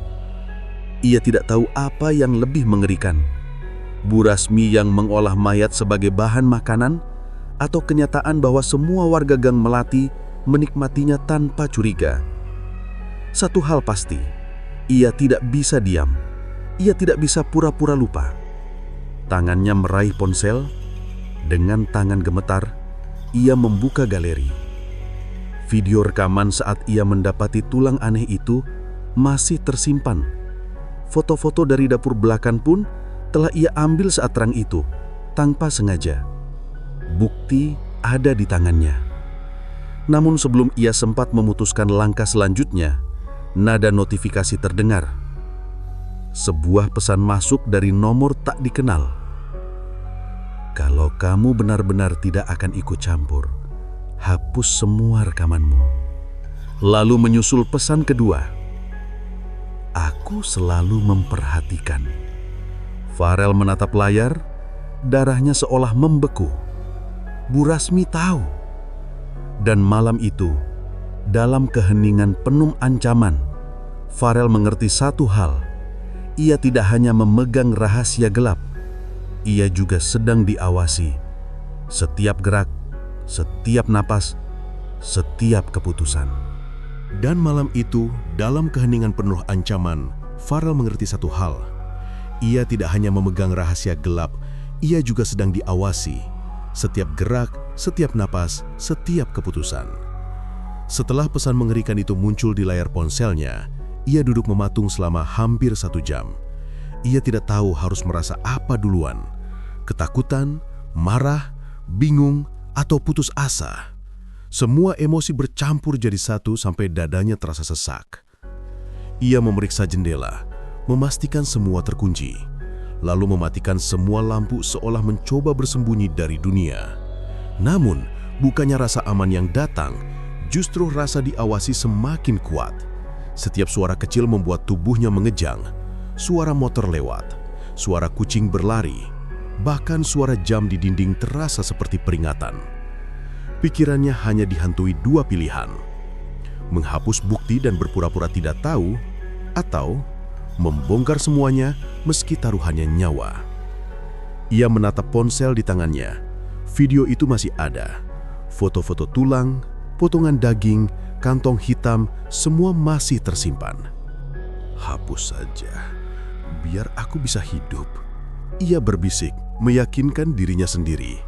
Ia tidak tahu apa yang lebih mengerikan. Bu Rasmi yang mengolah mayat sebagai bahan makanan, atau kenyataan bahwa semua warga Gang Melati menikmatinya tanpa curiga. Satu hal pasti, ia tidak bisa diam. Ia tidak bisa pura-pura lupa. Tangannya meraih ponsel. Dengan tangan gemetar, ia membuka galeri. Video rekaman saat ia mendapati tulang aneh itu masih tersimpan. Foto-foto dari dapur belakang pun telah ia ambil saat terang itu, tanpa sengaja. Bukti ada di tangannya. Namun sebelum ia sempat memutuskan langkah selanjutnya, nada notifikasi terdengar. Sebuah pesan masuk dari nomor tak dikenal. "Kalau kamu benar-benar tidak akan ikut campur, hapus semua rekamanmu." Lalu menyusul pesan kedua. "Aku selalu memperhatikan." Farel menatap layar, darahnya seolah membeku. Bu Rasmi tahu. Dan malam itu, dalam keheningan penuh ancaman, Farel mengerti satu hal. Ia tidak hanya memegang rahasia gelap, ia juga sedang diawasi. Setiap gerak, setiap napas, setiap keputusan. Dan malam itu, dalam keheningan penuh ancaman, Farel mengerti satu hal. Ia tidak hanya memegang rahasia gelap, ia juga sedang diawasi. Setiap gerak, setiap napas, setiap keputusan. Setelah pesan mengerikan itu muncul di layar ponselnya, ia duduk mematung selama hampir 1 jam. Ia tidak tahu harus merasa apa duluan. Ketakutan, marah, bingung, atau putus asa. Semua emosi bercampur jadi satu sampai dadanya terasa sesak. Ia memeriksa jendela, memastikan semua terkunci, lalu mematikan semua lampu seolah mencoba bersembunyi dari dunia. Namun, bukannya rasa aman yang datang, justru rasa diawasi semakin kuat. Setiap suara kecil membuat tubuhnya mengejang. Suara motor lewat, suara kucing berlari, bahkan suara jam di dinding terasa seperti peringatan. Pikirannya hanya dihantui 2 pilihan. Menghapus bukti dan berpura-pura tidak tahu, atau membongkar semuanya meski taruhannya nyawa. Ia menatap ponsel di tangannya. Video itu masih ada. Foto-foto tulang, potongan daging, kantong hitam, semua masih tersimpan. "Hapus saja, biar aku bisa hidup," ia berbisik, meyakinkan dirinya sendiri.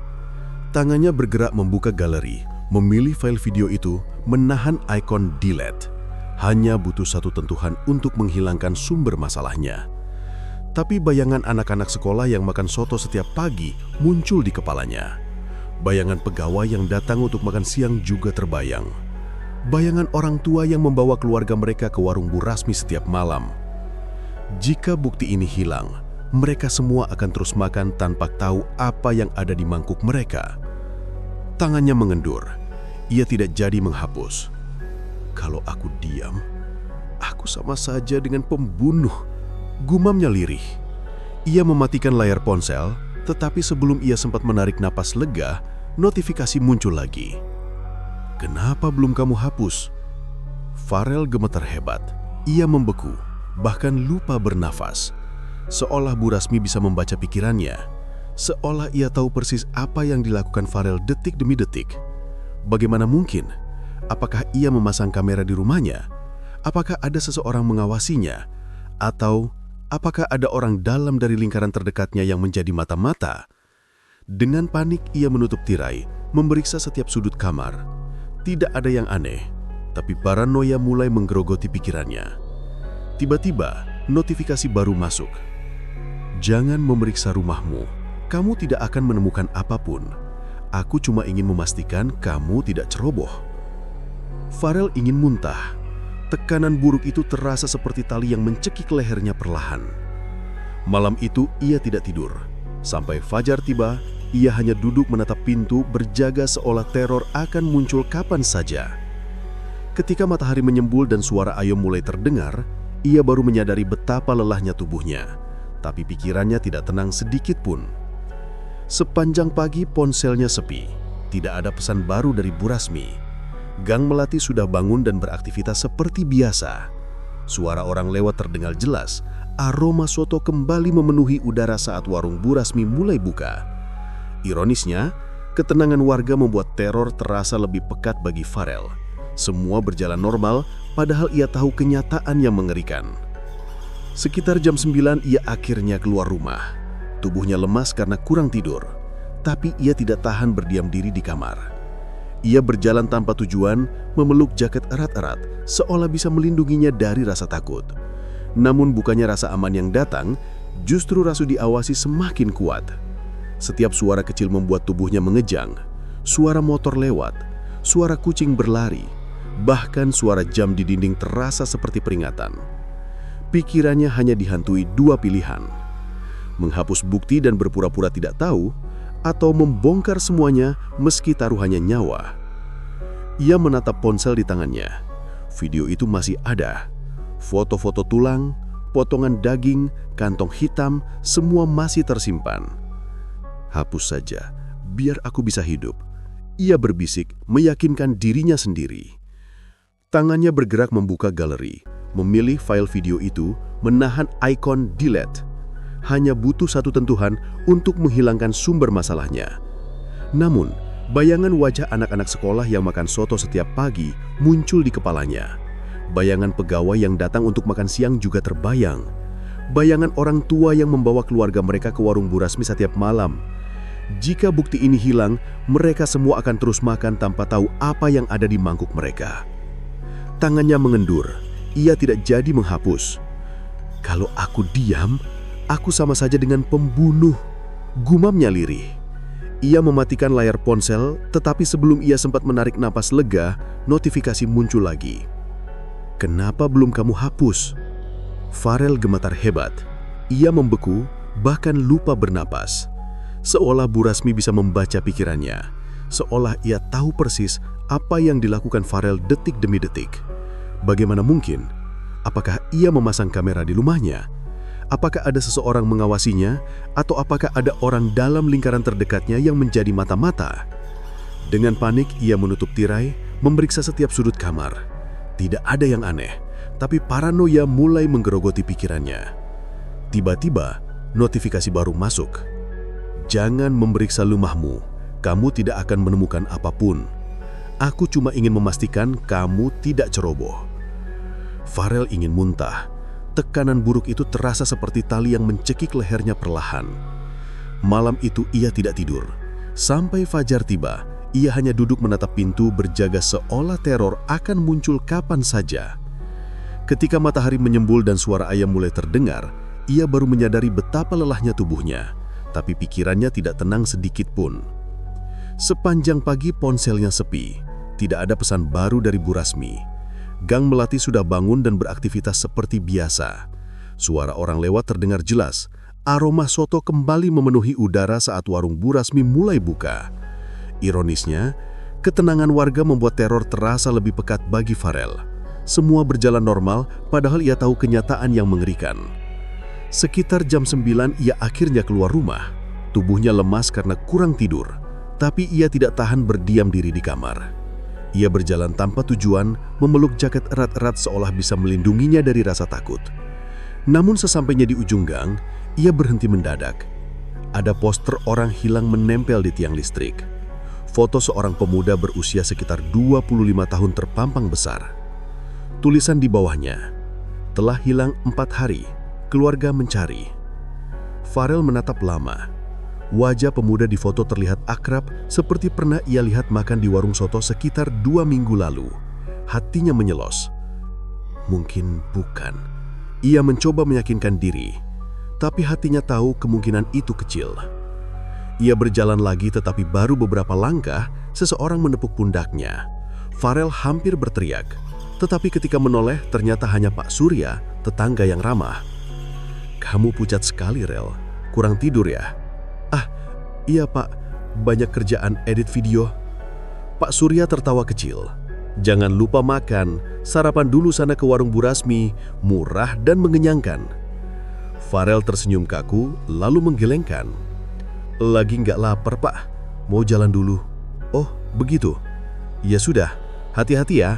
Tangannya bergerak membuka galeri, memilih file video itu, menahan ikon delete. Hanya butuh satu tentuhan untuk menghilangkan sumber masalahnya. Tapi bayangan anak-anak sekolah yang makan soto setiap pagi muncul di kepalanya. Bayangan pegawai yang datang untuk makan siang juga terbayang. Bayangan orang tua yang membawa keluarga mereka ke warung Bu Rasmi setiap malam. Jika bukti ini hilang, mereka semua akan terus makan tanpa tahu apa yang ada di mangkuk mereka. Tangannya mengendur. Ia tidak jadi menghapus. "Kalau aku diam, aku sama saja dengan pembunuh," gumamnya lirih. Ia mematikan layar ponsel, tetapi sebelum ia sempat menarik napas lega, notifikasi muncul lagi. "Kenapa belum kamu hapus?" Farel gemetar hebat. Ia membeku, bahkan lupa bernafas. Seolah Bu Rasmi bisa membaca pikirannya. Seolah ia tahu persis apa yang dilakukan Farel detik demi detik. Bagaimana mungkin? Apakah ia memasang kamera di rumahnya? Apakah ada seseorang mengawasinya? Atau apakah ada orang dalam dari lingkaran terdekatnya yang menjadi mata-mata? Dengan panik ia menutup tirai, memeriksa setiap sudut kamar. Tidak ada yang aneh, tapi paranoia mulai menggerogoti pikirannya. Tiba-tiba, notifikasi baru masuk. Jangan memeriksa rumahmu. Kamu tidak akan menemukan apapun. Aku cuma ingin memastikan kamu tidak ceroboh. Farel ingin muntah. Tekanan buruk itu terasa seperti tali yang mencekik lehernya perlahan. Malam itu ia tidak tidur. Sampai fajar tiba, ia hanya duduk menatap pintu berjaga seolah teror akan muncul kapan saja. Ketika matahari menyembul dan suara ayam mulai terdengar, ia baru menyadari betapa lelahnya tubuhnya. Tapi pikirannya tidak tenang sedikit pun. Sepanjang pagi ponselnya sepi. Tidak ada pesan baru dari Bu Rasmi. Gang Melati sudah bangun dan beraktivitas seperti biasa. Suara orang lewat terdengar jelas. Aroma soto kembali memenuhi udara saat warung Bu Rasmi mulai buka. Ironisnya, ketenangan warga membuat teror terasa lebih pekat bagi Farel. Semua berjalan normal, padahal ia tahu kenyataan yang mengerikan. Sekitar jam 9 ia akhirnya keluar rumah. Tubuhnya lemas karena kurang tidur, tapi ia tidak tahan berdiam diri di kamar. Ia berjalan tanpa tujuan, memeluk jaket erat-erat, seolah bisa melindunginya dari rasa takut. Namun bukannya rasa aman yang datang, justru rasa diawasi semakin kuat. Setiap suara kecil membuat tubuhnya mengejang. Suara motor lewat, suara kucing berlari, bahkan suara jam di dinding terasa seperti peringatan. Pikirannya hanya dihantui dua pilihan. Menghapus bukti dan berpura-pura tidak tahu, atau membongkar semuanya meski taruhannya nyawa. Ia menatap ponsel di tangannya. Video itu masih ada. Foto-foto tulang, potongan daging, kantong hitam, semua masih tersimpan. Hapus saja, biar aku bisa hidup. Ia berbisik, meyakinkan dirinya sendiri. Tangannya bergerak membuka galeri, memilih file video itu, menahan ikon delete. Hanya butuh satu tentuhan untuk menghilangkan sumber masalahnya. Namun, bayangan wajah anak-anak sekolah yang makan soto setiap pagi muncul di kepalanya. Bayangan pegawai yang datang untuk makan siang juga terbayang. Bayangan orang tua yang membawa keluarga mereka ke warung Bu Rasmi setiap malam. Jika bukti ini hilang, mereka semua akan terus makan tanpa tahu apa yang ada di mangkuk mereka. Tangannya mengendur. Ia tidak jadi menghapus. Kalau aku diam, aku sama saja dengan pembunuh, gumamnya lirih. Ia mematikan layar ponsel, tetapi sebelum ia sempat menarik napas lega, notifikasi muncul lagi. Kenapa belum kamu hapus? Farel gemetar hebat. Ia membeku, bahkan lupa bernapas. Seolah Bu Rasmi bisa membaca pikirannya. Seolah ia tahu persis apa yang dilakukan Farel detik demi detik. Bagaimana mungkin? Apakah ia memasang kamera di rumahnya? Apakah ada seseorang mengawasinya? Atau apakah ada orang dalam lingkaran terdekatnya yang menjadi mata-mata? Dengan panik, ia menutup tirai, memeriksa setiap sudut kamar. Tidak ada yang aneh, tapi paranoia mulai menggerogoti pikirannya. Tiba-tiba, notifikasi baru masuk. Jangan memeriksa rumahmu, kamu tidak akan menemukan apapun. Aku cuma ingin memastikan kamu tidak ceroboh. Farel ingin muntah. Tekanan buruk itu terasa seperti tali yang mencekik lehernya perlahan. Malam itu ia tidak tidur. Sampai fajar tiba, ia hanya duduk menatap pintu berjaga seolah teror akan muncul kapan saja. Ketika matahari menyembul dan suara ayam mulai terdengar, ia baru menyadari betapa lelahnya tubuhnya. Tapi pikirannya tidak tenang sedikit pun. Sepanjang pagi ponselnya sepi. Tidak ada pesan baru dari Bu Rasmi. Gang Melati sudah bangun dan beraktivitas seperti biasa. Suara orang lewat terdengar jelas. Aroma soto kembali memenuhi udara saat warung Bu Rasmi mulai buka. Ironisnya, ketenangan warga membuat teror terasa lebih pekat bagi Farel. Semua berjalan normal, padahal ia tahu kenyataan yang mengerikan. Sekitar jam 9 ia akhirnya keluar rumah. Tubuhnya lemas karena kurang tidur, tapi ia tidak tahan berdiam diri di kamar. Ia berjalan tanpa tujuan, memeluk jaket erat-erat seolah bisa melindunginya dari rasa takut. Namun sesampainya di ujung gang, ia berhenti mendadak. Ada poster orang hilang menempel di tiang listrik. Foto seorang pemuda berusia sekitar 25 tahun terpampang besar. Tulisan di bawahnya, "Telah hilang 4 hari, keluarga mencari." Farel menatap lama. Wajah pemuda di foto terlihat akrab, seperti pernah ia lihat makan di warung soto sekitar 2 minggu lalu. Hatinya menyelos. Mungkin bukan. Ia mencoba meyakinkan diri. Tapi hatinya tahu kemungkinan itu kecil. Ia berjalan lagi tetapi baru beberapa langkah, seseorang menepuk pundaknya. Farel hampir berteriak. Tetapi ketika menoleh, ternyata hanya Pak Surya, tetangga yang ramah. "Kamu pucat sekali, Rel. Kurang tidur ya?" "Ah, iya Pak. Banyak kerjaan edit video." Pak Surya tertawa kecil. "Jangan lupa makan. Sarapan dulu sana ke warung Bu Rasmi. Murah dan mengenyangkan." Farel tersenyum kaku, lalu menggelengkan. "Lagi nggak lapar, Pak. Mau jalan dulu." "Oh, begitu. Ya sudah, hati-hati ya."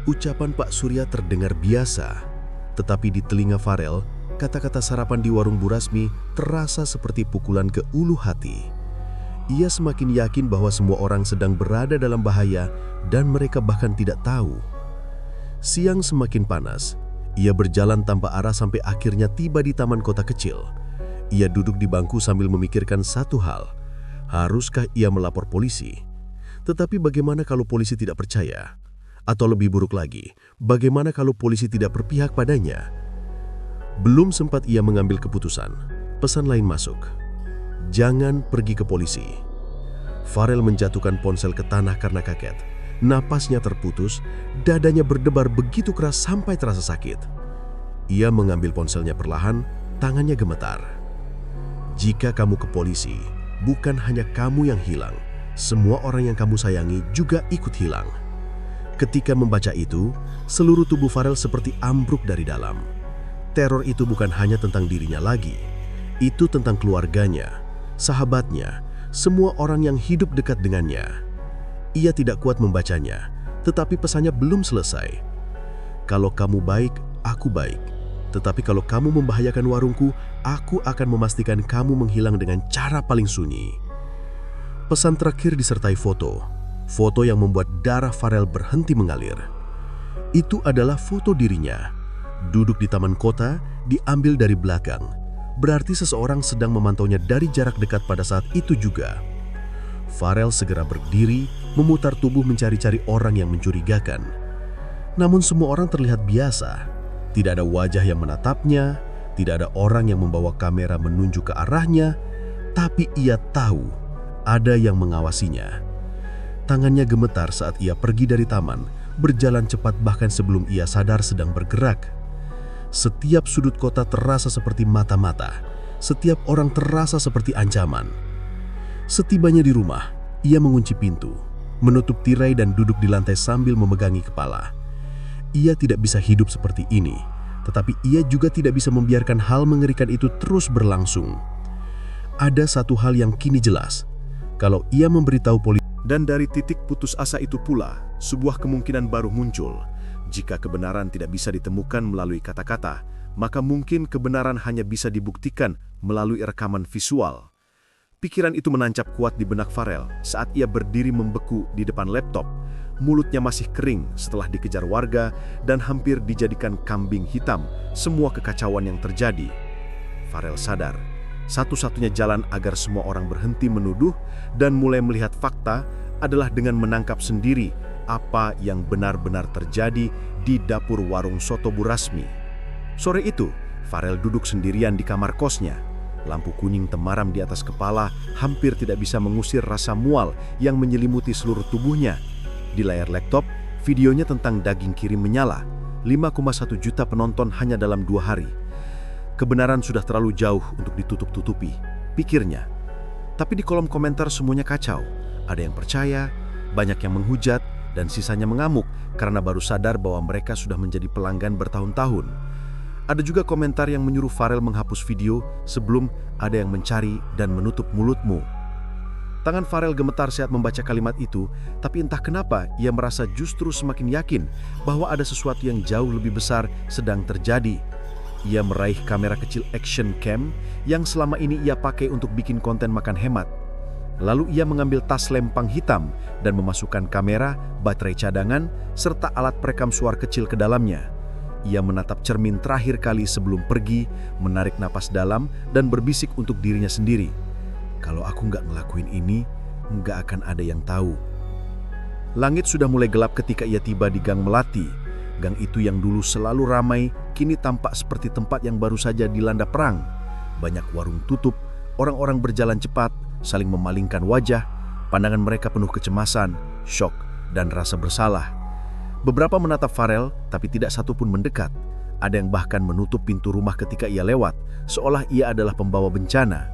Ucapan Pak Surya terdengar biasa, tetapi di telinga Farel, kata-kata sarapan di warung Bu Rasmi terasa seperti pukulan ke ulu hati. Ia semakin yakin bahwa semua orang sedang berada dalam bahaya dan mereka bahkan tidak tahu. Siang semakin panas. Ia berjalan tanpa arah sampai akhirnya tiba di taman kota kecil. Ia duduk di bangku sambil memikirkan satu hal. Haruskah ia melapor polisi? Tetapi bagaimana kalau polisi tidak percaya? Atau lebih buruk lagi, bagaimana kalau polisi tidak berpihak padanya? Belum sempat ia mengambil keputusan, pesan lain masuk. "Jangan pergi ke polisi." Farel menjatuhkan ponsel ke tanah karena kaget. Napasnya terputus, dadanya berdebar begitu keras sampai terasa sakit. Ia mengambil ponselnya perlahan, tangannya gemetar. "Jika kamu ke polisi, bukan hanya kamu yang hilang, semua orang yang kamu sayangi juga ikut hilang." Ketika membaca itu, seluruh tubuh Farel seperti ambruk dari dalam. Teror itu bukan hanya tentang dirinya lagi. Itu tentang keluarganya, sahabatnya, semua orang yang hidup dekat dengannya. Ia tidak kuat membacanya, tetapi pesannya belum selesai. "Kalau kamu baik, aku baik. Tetapi kalau kamu membahayakan warungku, aku akan memastikan kamu menghilang dengan cara paling sunyi." Pesan terakhir disertai foto. Foto yang membuat darah Farel berhenti mengalir. Itu adalah foto dirinya. Duduk di taman kota, diambil dari belakang. Berarti seseorang sedang memantaunya dari jarak dekat pada saat itu juga. Farel segera berdiri, memutar tubuh mencari-cari orang yang mencurigakan. Namun semua orang terlihat biasa. Tidak ada wajah yang menatapnya, tidak ada orang yang membawa kamera menunjuk ke arahnya, tapi ia tahu ada yang mengawasinya. Tangannya gemetar saat ia pergi dari taman, berjalan cepat bahkan sebelum ia sadar sedang bergerak. Setiap sudut kota terasa seperti mata-mata, setiap orang terasa seperti ancaman. Setibanya di rumah, ia mengunci pintu, menutup tirai dan duduk di lantai sambil memegangi kepala. Ia tidak bisa hidup seperti ini, tetapi ia juga tidak bisa membiarkan hal mengerikan itu terus berlangsung. Ada satu hal yang kini jelas, kalau ia memberitahu polisi. Dan dari titik putus asa itu pula, sebuah kemungkinan baru muncul. Jika kebenaran tidak bisa ditemukan melalui kata-kata, maka mungkin kebenaran hanya bisa dibuktikan melalui rekaman visual. Pikiran itu menancap kuat di benak Farel saat ia berdiri membeku di depan laptop. Mulutnya masih kering setelah dikejar warga dan hampir dijadikan kambing hitam semua kekacauan yang terjadi. Farel sadar, satu-satunya jalan agar semua orang berhenti menuduh dan mulai melihat fakta adalah dengan menangkap sendiri apa yang benar-benar terjadi di dapur warung soto Bu Rasmi. Sore itu, Farel duduk sendirian di kamar kosnya. Lampu kuning temaram di atas kepala hampir tidak bisa mengusir rasa mual yang menyelimuti seluruh tubuhnya. Di layar laptop, videonya tentang daging kirim menyala. 5,1 juta penonton hanya dalam 2 hari. Kebenaran sudah terlalu jauh untuk ditutup-tutupi, pikirnya. Tapi di kolom komentar semuanya kacau. Ada yang percaya, banyak yang menghujat, dan sisanya mengamuk karena baru sadar bahwa mereka sudah menjadi pelanggan bertahun-tahun. Ada juga komentar yang menyuruh Farel menghapus video sebelum ada yang mencari dan menutup mulutmu. Tangan Farel gemetar saat membaca kalimat itu, tapi entah kenapa ia merasa justru semakin yakin bahwa ada sesuatu yang jauh lebih besar sedang terjadi. Ia meraih kamera kecil action cam yang selama ini ia pakai untuk bikin konten makan hemat. Lalu ia mengambil tas lempang hitam dan memasukkan kamera, baterai cadangan, serta alat perekam suara kecil ke dalamnya. Ia menatap cermin terakhir kali sebelum pergi, menarik napas dalam dan berbisik untuk dirinya sendiri. Kalau aku nggak ngelakuin ini, nggak akan ada yang tahu. Langit sudah mulai gelap ketika ia tiba di Gang Melati. Gang itu yang dulu selalu ramai, kini tampak seperti tempat yang baru saja dilanda perang. Banyak warung tutup, orang-orang berjalan cepat, saling memalingkan wajah, pandangan mereka penuh kecemasan, syok, dan rasa bersalah. Beberapa menatap Farel, tapi tidak satu pun mendekat. Ada yang bahkan menutup pintu rumah ketika ia lewat, seolah ia adalah pembawa bencana.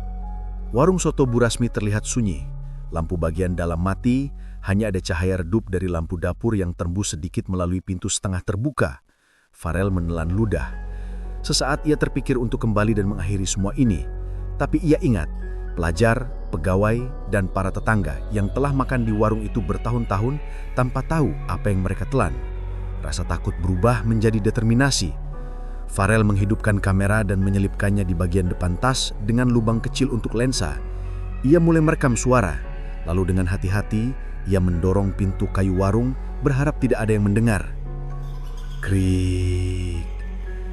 Warung soto Bu Rasmi terlihat sunyi. Lampu bagian dalam mati, hanya ada cahaya redup dari lampu dapur yang tembus sedikit melalui pintu setengah terbuka. Farel menelan ludah. Sesaat ia terpikir untuk kembali dan mengakhiri semua ini. Tapi ia ingat, pelajar, pegawai, dan para tetangga yang telah makan di warung itu bertahun-tahun tanpa tahu apa yang mereka telan. Rasa takut berubah menjadi determinasi. Farel menghidupkan kamera dan menyelipkannya di bagian depan tas dengan lubang kecil untuk lensa. Ia mulai merekam suara, lalu dengan hati-hati ia mendorong pintu kayu warung berharap tidak ada yang mendengar. Krik.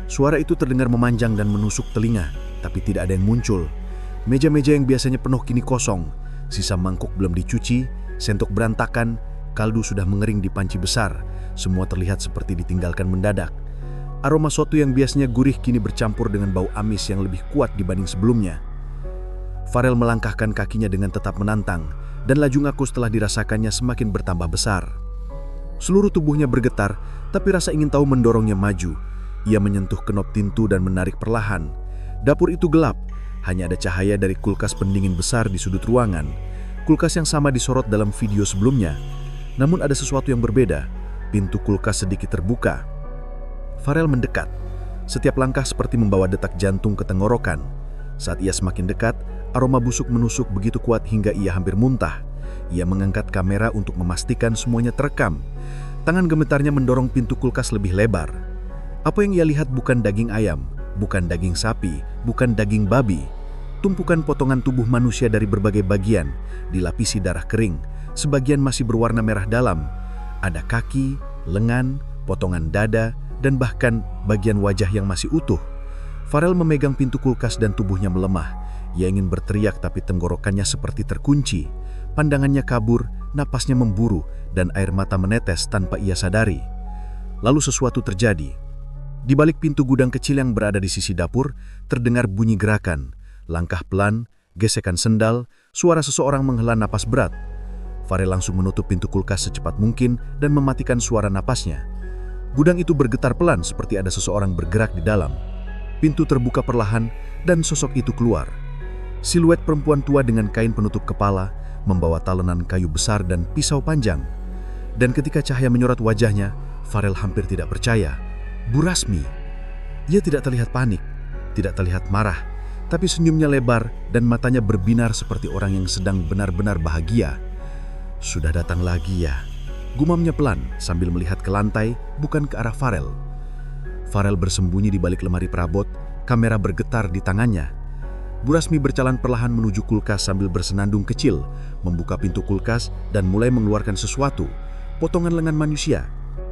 Suara itu terdengar memanjang dan menusuk telinga, tapi tidak ada yang muncul. Meja-meja yang biasanya penuh kini kosong. Sisa mangkuk belum dicuci, sendok berantakan, kaldu sudah mengering di panci besar. Semua terlihat seperti ditinggalkan mendadak. Aroma soto yang biasanya gurih kini bercampur dengan bau amis yang lebih kuat dibanding sebelumnya. Farel melangkahkan kakinya dengan tetap menantang, dan laju ngaku setelah dirasakannya semakin bertambah besar. Seluruh tubuhnya bergetar, tapi rasa ingin tahu mendorongnya maju. Ia menyentuh kenop pintu dan menarik perlahan. Dapur itu gelap, hanya ada cahaya dari kulkas pendingin besar di sudut ruangan. Kulkas yang sama disorot dalam video sebelumnya. Namun ada sesuatu yang berbeda. Pintu kulkas sedikit terbuka. Farel mendekat. Setiap langkah seperti membawa detak jantung ke tenggorokan. Saat ia semakin dekat, aroma busuk menusuk begitu kuat hingga ia hampir muntah. Ia mengangkat kamera untuk memastikan semuanya terekam. Tangan gemetarnya mendorong pintu kulkas lebih lebar. Apa yang ia lihat bukan daging ayam, bukan daging sapi, bukan daging babi. Tumpukan potongan tubuh manusia dari berbagai bagian, dilapisi darah kering. Sebagian masih berwarna merah dalam. Ada kaki, lengan, potongan dada, dan bahkan bagian wajah yang masih utuh. Farel memegang pintu kulkas dan tubuhnya melemah. Ia ingin berteriak tapi tenggorokannya seperti terkunci. Pandangannya kabur, napasnya memburu, dan air mata menetes tanpa ia sadari. Lalu sesuatu terjadi. Di balik pintu gudang kecil yang berada di sisi dapur, terdengar bunyi gerakan. Langkah pelan, gesekan sendal, suara seseorang menghela napas berat. Farel langsung menutup pintu kulkas secepat mungkin dan mematikan suara napasnya. Gudang itu bergetar pelan seperti ada seseorang bergerak di dalam. Pintu terbuka perlahan dan sosok itu keluar. Siluet perempuan tua dengan kain penutup kepala, membawa talenan kayu besar dan pisau panjang. Dan ketika cahaya menyorot wajahnya, Farel hampir tidak percaya. Bu Rasmi. Ia tidak terlihat panik, tidak terlihat marah, tapi senyumnya lebar dan matanya berbinar seperti orang yang sedang benar-benar bahagia. Sudah datang lagi ya. Gumamnya pelan sambil melihat ke lantai, bukan ke arah Farel. Farel bersembunyi di balik lemari perabot, kamera bergetar di tangannya. Bu Rasmi berjalan perlahan menuju kulkas sambil bersenandung kecil, membuka pintu kulkas dan mulai mengeluarkan sesuatu, potongan lengan manusia.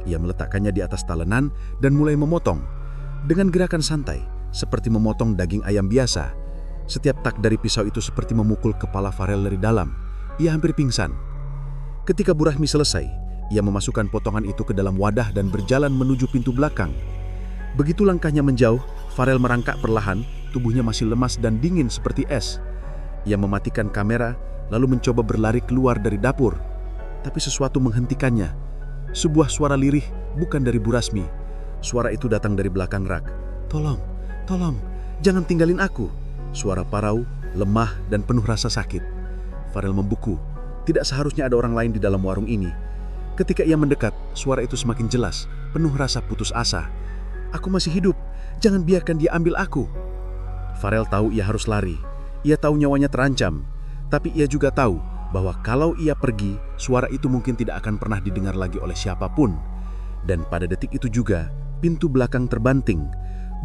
Ia meletakkannya di atas talenan dan mulai memotong. Dengan gerakan santai, seperti memotong daging ayam biasa. Setiap tak dari pisau itu seperti memukul kepala Farel dari dalam. Ia hampir pingsan. Ketika Bu Rasmi selesai, ia memasukkan potongan itu ke dalam wadah dan berjalan menuju pintu belakang. Begitu langkahnya menjauh, Farel merangkak perlahan, tubuhnya masih lemas dan dingin seperti es. Ia mematikan kamera, lalu mencoba berlari keluar dari dapur. Tapi sesuatu menghentikannya. Sebuah suara lirih, bukan dari Bu Rasmi. Suara itu datang dari belakang rak. Tolong, tolong, jangan tinggalin aku. Suara parau, lemah, dan penuh rasa sakit. Farel membeku. Tidak seharusnya ada orang lain di dalam warung ini. Ketika ia mendekat, suara itu semakin jelas, penuh rasa putus asa. Aku masih hidup, jangan biarkan dia ambil aku. Farel tahu ia harus lari. Ia tahu nyawanya terancam. Tapi ia juga tahu bahwa kalau ia pergi, suara itu mungkin tidak akan pernah didengar lagi oleh siapapun. Dan pada detik itu juga, pintu belakang terbanting.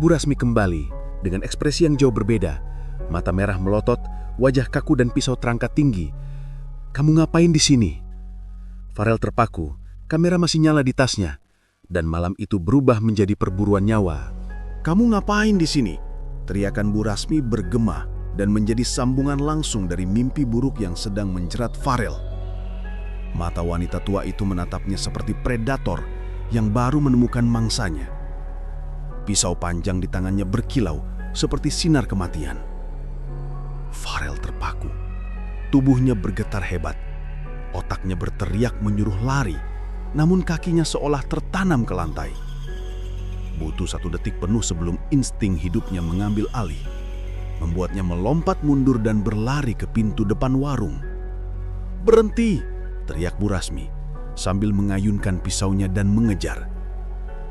Bu Rasmi kembali, dengan ekspresi yang jauh berbeda. Mata merah melotot, wajah kaku dan pisau terangkat tinggi. Kamu ngapain di sini? Farel terpaku, kamera masih nyala di tasnya. Dan malam itu berubah menjadi perburuan nyawa. Kamu ngapain di sini? Teriakan Bu Rasmi bergema dan menjadi sambungan langsung dari mimpi buruk yang sedang menjerat Farel. Mata wanita tua itu menatapnya seperti predator yang baru menemukan mangsanya. Pisau panjang di tangannya berkilau seperti sinar kematian. Tubuhnya bergetar hebat. Otaknya berteriak menyuruh lari, namun kakinya seolah tertanam ke lantai. Butuh 1 detik penuh sebelum insting hidupnya mengambil alih, membuatnya melompat mundur dan berlari ke pintu depan warung. "Berhenti!" teriak Bu Rasmi sambil mengayunkan pisaunya dan mengejar.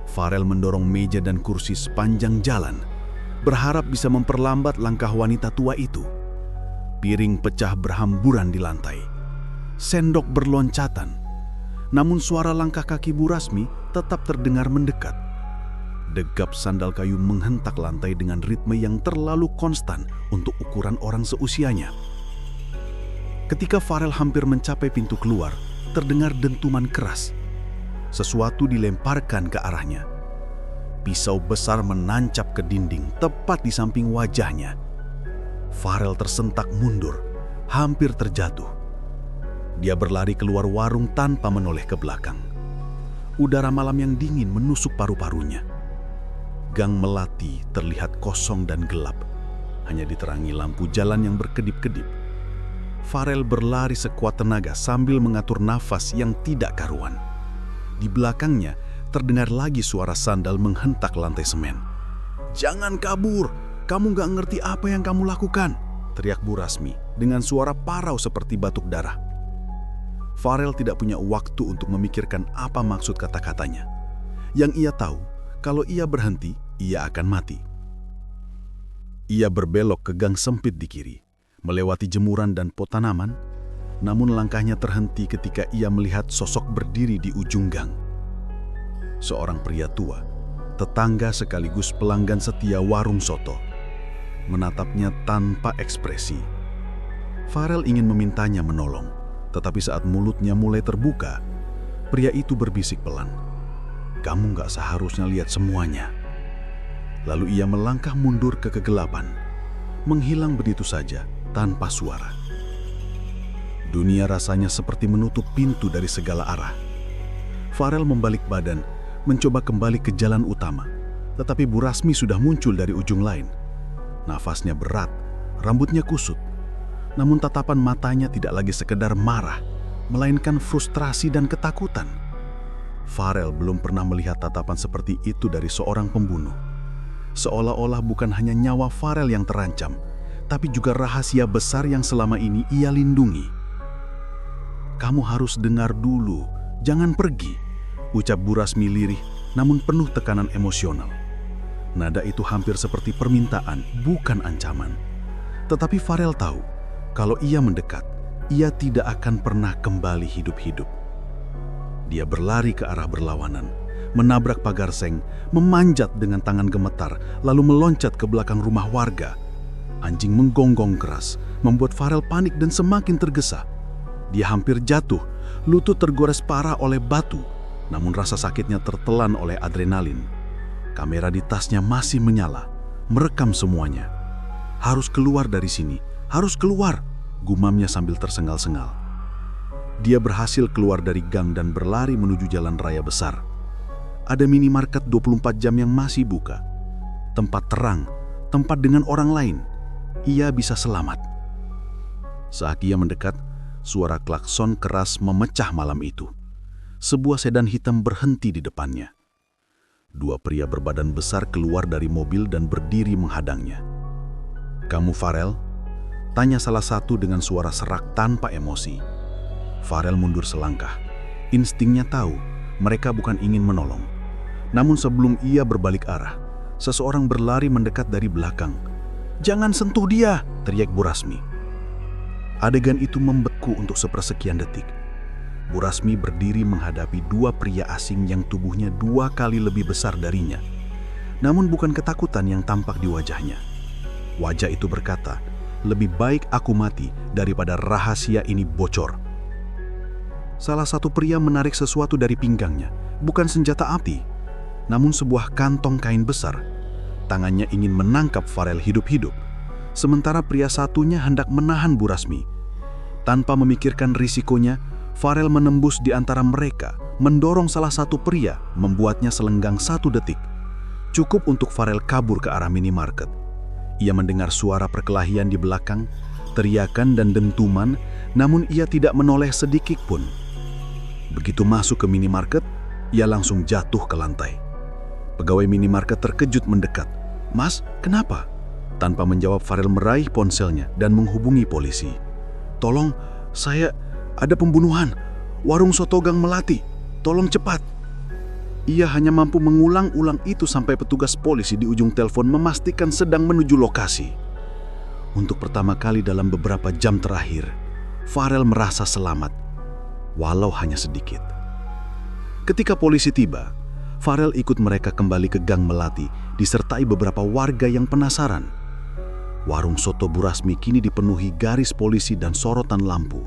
Farel mendorong meja dan kursi sepanjang jalan, berharap bisa memperlambat langkah wanita tua itu. Piring pecah berhamburan di lantai. Sendok berloncatan. Namun suara langkah kaki Bu Rasmi tetap terdengar mendekat. Degap sandal kayu menghentak lantai dengan ritme yang terlalu konstan untuk ukuran orang seusianya. Ketika Farel hampir mencapai pintu keluar, terdengar dentuman keras. Sesuatu dilemparkan ke arahnya. Pisau besar menancap ke dinding tepat di samping wajahnya. Farel tersentak mundur, hampir terjatuh. Dia berlari keluar warung tanpa menoleh ke belakang. Udara malam yang dingin menusuk paru-parunya. Gang melati terlihat kosong dan gelap, hanya diterangi lampu jalan yang berkedip-kedip. Farel berlari sekuat tenaga sambil mengatur nafas yang tidak karuan. Di belakangnya terdengar lagi suara sandal menghentak lantai semen. "Jangan kabur, kamu gak ngerti apa yang kamu lakukan," teriak Bu Rasmi dengan suara parau seperti batuk darah. Farel tidak punya waktu untuk memikirkan apa maksud kata-katanya. Yang ia tahu, kalau ia berhenti, ia akan mati. Ia berbelok ke gang sempit di kiri, melewati jemuran dan pot tanaman, namun langkahnya terhenti ketika ia melihat sosok berdiri di ujung gang. Seorang pria tua, tetangga sekaligus pelanggan setia warung soto, menatapnya tanpa ekspresi. Farel ingin memintanya menolong, tetapi saat mulutnya mulai terbuka, pria itu berbisik pelan, "Kamu gak seharusnya lihat semuanya." Lalu ia melangkah mundur ke kegelapan, menghilang begitu saja tanpa suara. Dunia rasanya seperti menutup pintu dari segala arah. Farel membalik badan, mencoba kembali ke jalan utama, tetapi Bu Rasmi sudah muncul dari ujung lain. Nafasnya berat, rambutnya kusut, namun tatapan matanya tidak lagi sekedar marah, melainkan frustrasi dan ketakutan. Farel belum pernah melihat tatapan seperti itu dari seorang pembunuh. Seolah-olah bukan hanya nyawa Farel yang terancam, tapi juga rahasia besar yang selama ini ia lindungi. "Kamu harus dengar dulu, jangan pergi," ucap Bu Rasmi lirih, namun penuh tekanan emosional. Nada itu hampir seperti permintaan, bukan ancaman. Tetapi Farel tahu, kalau ia mendekat, ia tidak akan pernah kembali hidup-hidup. Dia berlari ke arah berlawanan, menabrak pagar seng, memanjat dengan tangan gemetar, lalu meloncat ke belakang rumah warga. Anjing menggonggong keras, membuat Farel panik dan semakin tergesa. Dia hampir jatuh, lutut tergores parah oleh batu, namun rasa sakitnya tertelan oleh adrenalin. Kamera di tasnya masih menyala, merekam semuanya. "Harus keluar dari sini, harus keluar," gumamnya sambil tersengal-sengal. Dia berhasil keluar dari gang dan berlari menuju jalan raya besar. Ada minimarket 24 jam yang masih buka. Tempat terang, tempat dengan orang lain. Ia bisa selamat. Saat ia mendekat, suara klakson keras memecah malam itu. Sebuah sedan hitam berhenti di depannya. 2 pria berbadan besar keluar dari mobil dan berdiri menghadangnya. "Kamu Farel?" tanya salah satu dengan suara serak tanpa emosi. Farel mundur selangkah. Instingnya tahu mereka bukan ingin menolong. Namun sebelum ia berbalik arah, seseorang berlari mendekat dari belakang. "Jangan sentuh dia!" teriak Bu Rasmi. Adegan itu membeku untuk sepersekian detik. Bu Rasmi berdiri menghadapi 2 pria asing yang tubuhnya 2 kali lebih besar darinya. Namun bukan ketakutan yang tampak di wajahnya. Wajah itu berkata, "Lebih baik aku mati daripada rahasia ini bocor." Salah satu pria menarik sesuatu dari pinggangnya, bukan senjata api, namun sebuah kantong kain besar. Tangannya ingin menangkap Farel hidup-hidup, sementara pria satunya hendak menahan Bu Rasmi. Tanpa memikirkan risikonya, Farel menembus di antara mereka, mendorong salah satu pria, membuatnya selenggang 1 detik. Cukup untuk Farel kabur ke arah minimarket. Ia mendengar suara perkelahian di belakang, teriakan dan dentuman, namun ia tidak menoleh sedikit pun. Begitu masuk ke minimarket, ia langsung jatuh ke lantai. Pegawai minimarket terkejut mendekat. "Mas, kenapa?" Tanpa menjawab, Farel meraih ponselnya dan menghubungi polisi. "Tolong, ada pembunuhan. Warung soto Gang Melati. Tolong cepat." Ia hanya mampu mengulang-ulang itu sampai petugas polisi di ujung telepon memastikan sedang menuju lokasi. Untuk pertama kali dalam beberapa jam terakhir, Farel merasa selamat, walau hanya sedikit. Ketika polisi tiba, Farel ikut mereka kembali ke Gang Melati, disertai beberapa warga yang penasaran. Warung soto Bu Rasmi kini dipenuhi garis polisi dan sorotan lampu.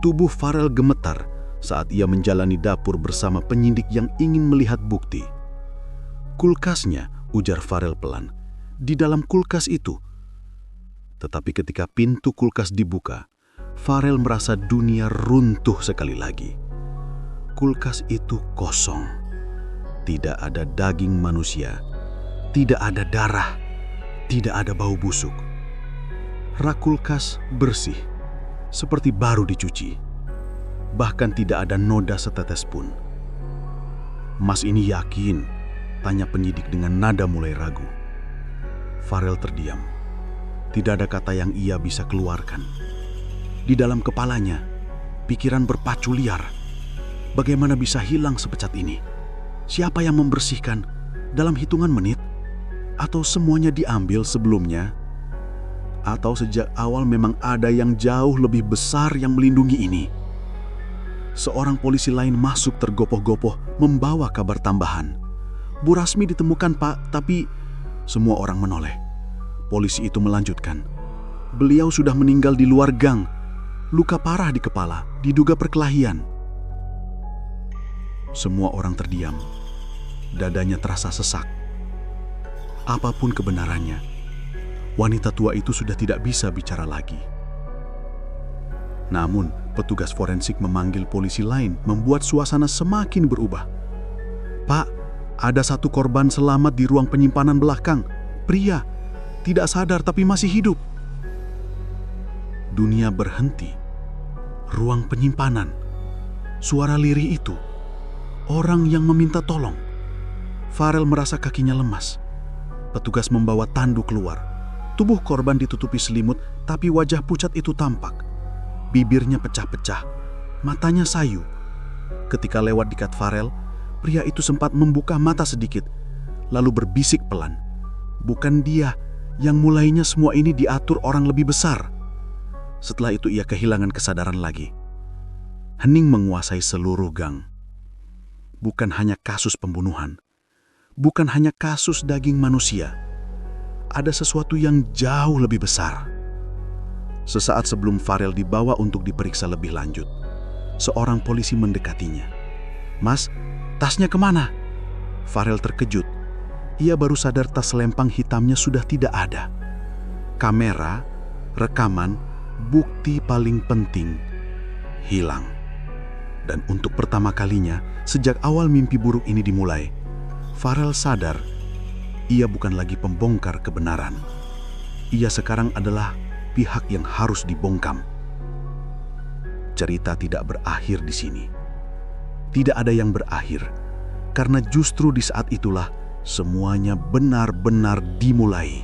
Tubuh Farel gemetar saat ia menjalani dapur bersama penyidik yang ingin melihat bukti. "Kulkasnya," ujar Farel pelan, "di dalam kulkas itu." Tetapi ketika pintu kulkas dibuka, Farel merasa dunia runtuh sekali lagi. Kulkas itu kosong. Tidak ada daging manusia, tidak ada darah, tidak ada bau busuk. Rak kulkas bersih, seperti baru dicuci. Bahkan tidak ada noda setetes pun. "Mas ini yakin?" tanya penyidik dengan nada mulai ragu. Farel terdiam. Tidak ada kata yang ia bisa keluarkan. Di dalam kepalanya, pikiran berpacu liar. Bagaimana bisa hilang sepecat ini? Siapa yang membersihkan? Dalam hitungan menit? Atau semuanya diambil sebelumnya? Atau sejak awal memang ada yang jauh lebih besar yang melindungi ini? Seorang polisi lain masuk tergopoh-gopoh membawa kabar tambahan. "Bu Rasmi ditemukan, Pak, tapi..." Semua orang menoleh. Polisi itu melanjutkan, "Beliau sudah meninggal di luar gang. Luka parah di kepala, diduga perkelahian." Semua orang terdiam. Dadanya terasa sesak. Apapun kebenarannya, wanita tua itu sudah tidak bisa bicara lagi. Namun, petugas forensik memanggil polisi lain membuat suasana semakin berubah. "Pak, ada satu korban selamat di ruang penyimpanan belakang. Pria, tidak sadar tapi masih hidup." Dunia berhenti. Ruang penyimpanan. Suara lirih itu. Orang yang meminta tolong. Farel merasa kakinya lemas. Petugas membawa tandu keluar. Tubuh korban ditutupi selimut, tapi wajah pucat itu tampak. Bibirnya pecah-pecah, matanya sayu. Ketika lewat dekat Farel, pria itu sempat membuka mata sedikit, lalu berbisik pelan. Bukan dia yang mulainya semua ini diatur orang lebih besar. Setelah itu ia kehilangan kesadaran lagi. Hening menguasai seluruh gang. Bukan hanya kasus pembunuhan, bukan hanya kasus daging manusia. Ada sesuatu yang jauh lebih besar. Sesaat sebelum Farel dibawa untuk diperiksa lebih lanjut, seorang polisi mendekatinya. "Mas, tasnya kemana?" Farel terkejut. Ia baru sadar tas lempang hitamnya sudah tidak ada. Kamera, rekaman, bukti paling penting hilang. Dan untuk pertama kalinya sejak awal mimpi buruk ini dimulai, Farel sadar ia bukan lagi pembongkar kebenaran. Ia sekarang adalah pihak yang harus dibongkam. Cerita tidak berakhir di sini. Tidak ada yang berakhir, karena justru di saat itulah semuanya benar-benar dimulai.